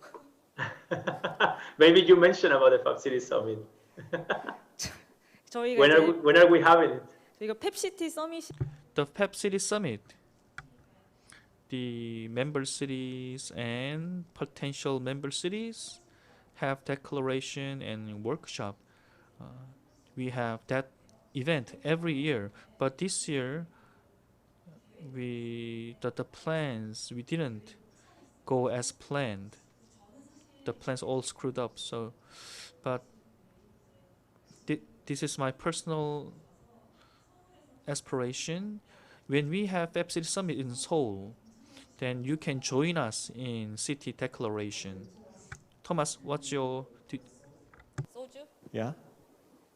Maybe you mentioned about the Fab City Summit. When are we having it? 저희가 펩시티 서밋. The Fab City Summit. The member cities and potential member cities have declaration and workshop. We have that event every year, but this year the plans we didn't go as planned. The plans all screwed up. So, but this is my personal aspiration. When we have Fab City Summit in Seoul, then you can join us in city declaration. Thomas, what's your 소주? Yeah.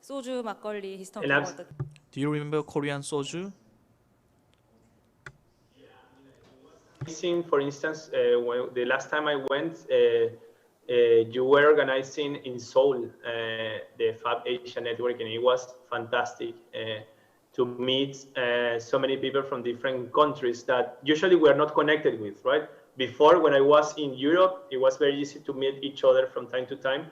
소주, 막걸리, he's talking And about the do you remember Korean soju? For instance, when the last time I went, you were organizing in Seoul the Fab Asia Network, and it was fantastic to meet so many people from different countries that usually we are not connected with, right? Before, when I was in Europe, it was very easy to meet each other from time to time,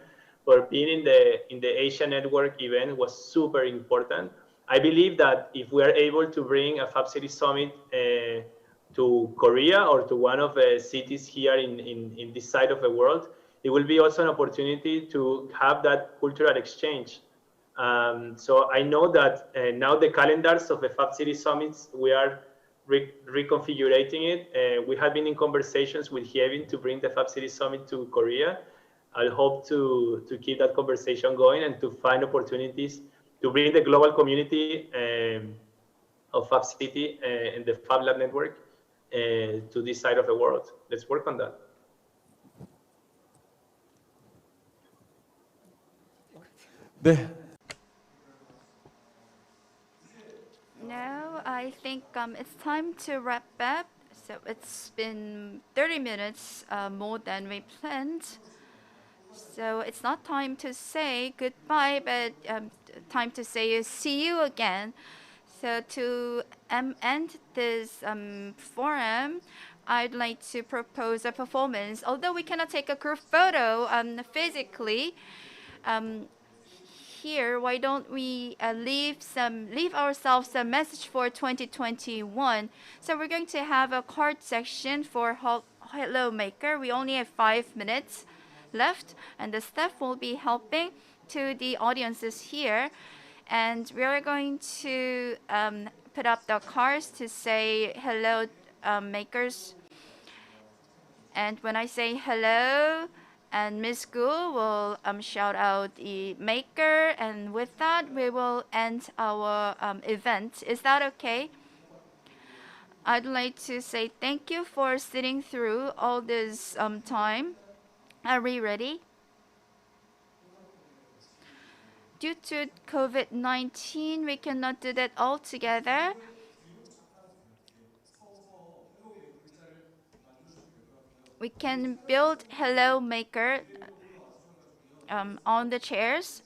but being in the Asia Network event was super important. I believe that if we are able to bring a Fab City Summit to Korea or to one of the cities here in this side of the world, it will be also an opportunity to have that cultural exchange. So I know that now the calendars of the Fab City Summits, we are reconfiguring it. We have been in conversations with Hyevin to bring the Fab City Summit to Korea. I hope to keep that conversation going and to find opportunities to bring the global community of Fab City and the Fab Lab network to this side of the world. Let's work on that. 네. Now I think it's time to wrap up. So it's been 30 minutes more than we planned. So it's not time to say goodbye, but time to say see you again. So to end this forum, I'd like to propose a performance. Although we cannot take a group photo physically, here, why don't we leave ourselves a message for 2021? So we're going to have a card section for Hello Maker. We only have 5 minutes left, and the staff will be helping to the audiences here. And we are going to put up the cards to say hello, makers. And when I say hello, and Miss Gu will shout out the maker, and with that, we will end our event. Is that okay? I'd like to say thank you for sitting through all this time. Are we ready? Due to COVID-19, we cannot do that all together. We can build Hello Maker on the chairs,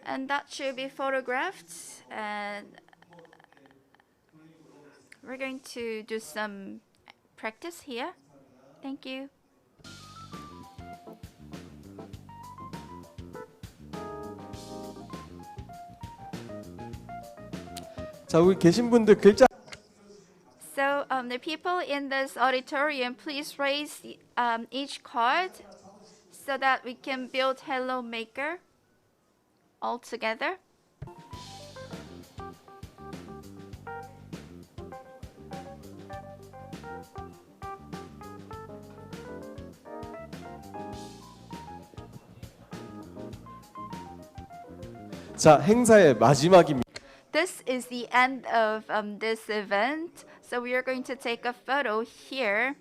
and that should be photographed, and we're going to do some practice here. Thank you. 자, 우리 계신 분들 글자. So the people in this auditorium, please raise each card so that we can build Hello Maker all together. 자, 행사의 마지막입니다. This is the end of this event. So we are going to take a photo here.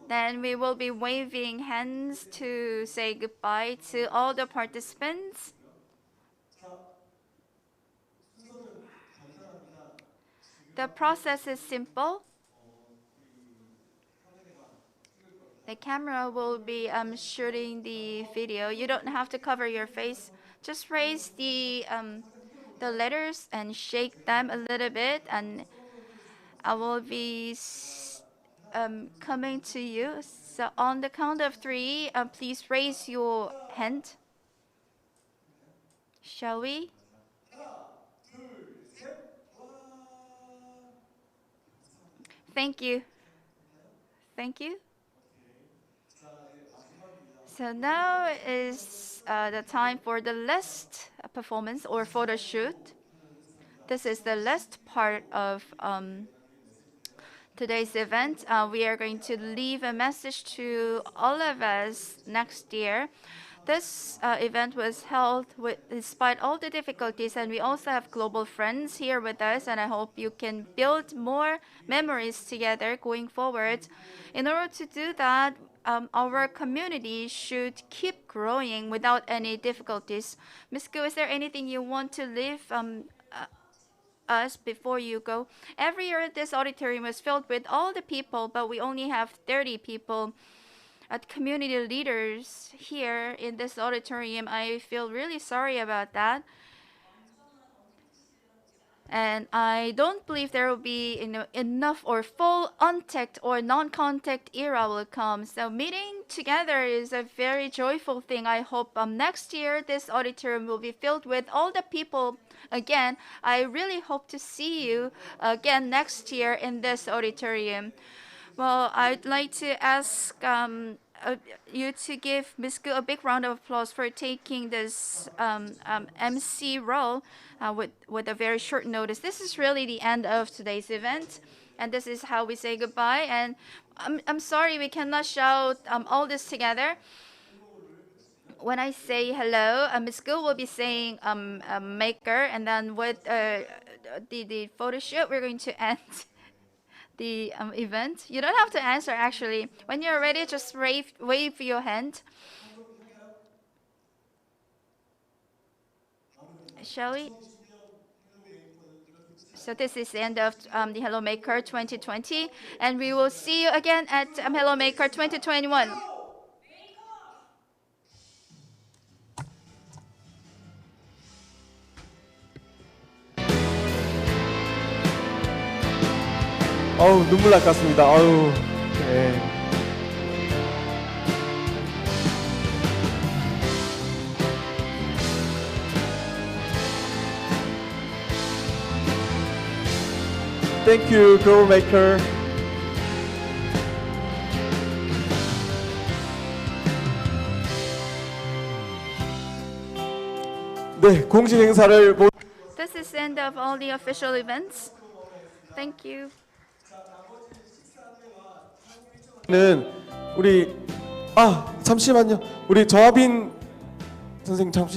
Then we will be waving hands to say goodbye to all the participants. The process is simple. The camera will be shooting the video. You don't have to cover your face. Just raise the letters and shake them a little bit, and I will be coming to you. So on the count of 3, please raise your hand. Shall we? Thank you. Thank you. So now is the time for the last performance or photo shoot. This is the last part of today's event. We are going to leave a message to all of us next year. this event was held despite all the difficulties, and we also have global friends here with us, and I hope you can build more memories together going forward. In order to do that, our community should keep growing without any difficulties. Ms. Gu, is there anything you want to leave us before you go? Every year this auditorium is filled with all the people, but we only have 30 people. At community leaders here in this auditorium, I feel really sorry about that. And I don't believe there will be enough or full untact or non-contact era will come. So meeting together is a very joyful thing. I hope next year this auditorium will be filled with all the people again. I really hope to see you again next year in this auditorium. Well, I'd like to ask you to give Ms. Gu a big round of applause for taking this MC role with a very short notice. This is really the end of today's event, and this is how we say goodbye. And I'm sorry we cannot shout all this together. When I say hello, Ms. Gu will be saying maker, and then with the photo shoot, we're going to end the event. You don't have to answer actually. When you're ready, just wave your hand. Shall we? So this is the end of the Hello Maker 2020, and we will see you again at Hello Maker 2021. 어우, 눈물 날 것 같습니다. 어우, 네. Thank you, Global Maker. 네, 공식 행사를 This is the end of all the official events. Thank you. 우리 잠시만요. 우리 저하빈 선생님 잠시만.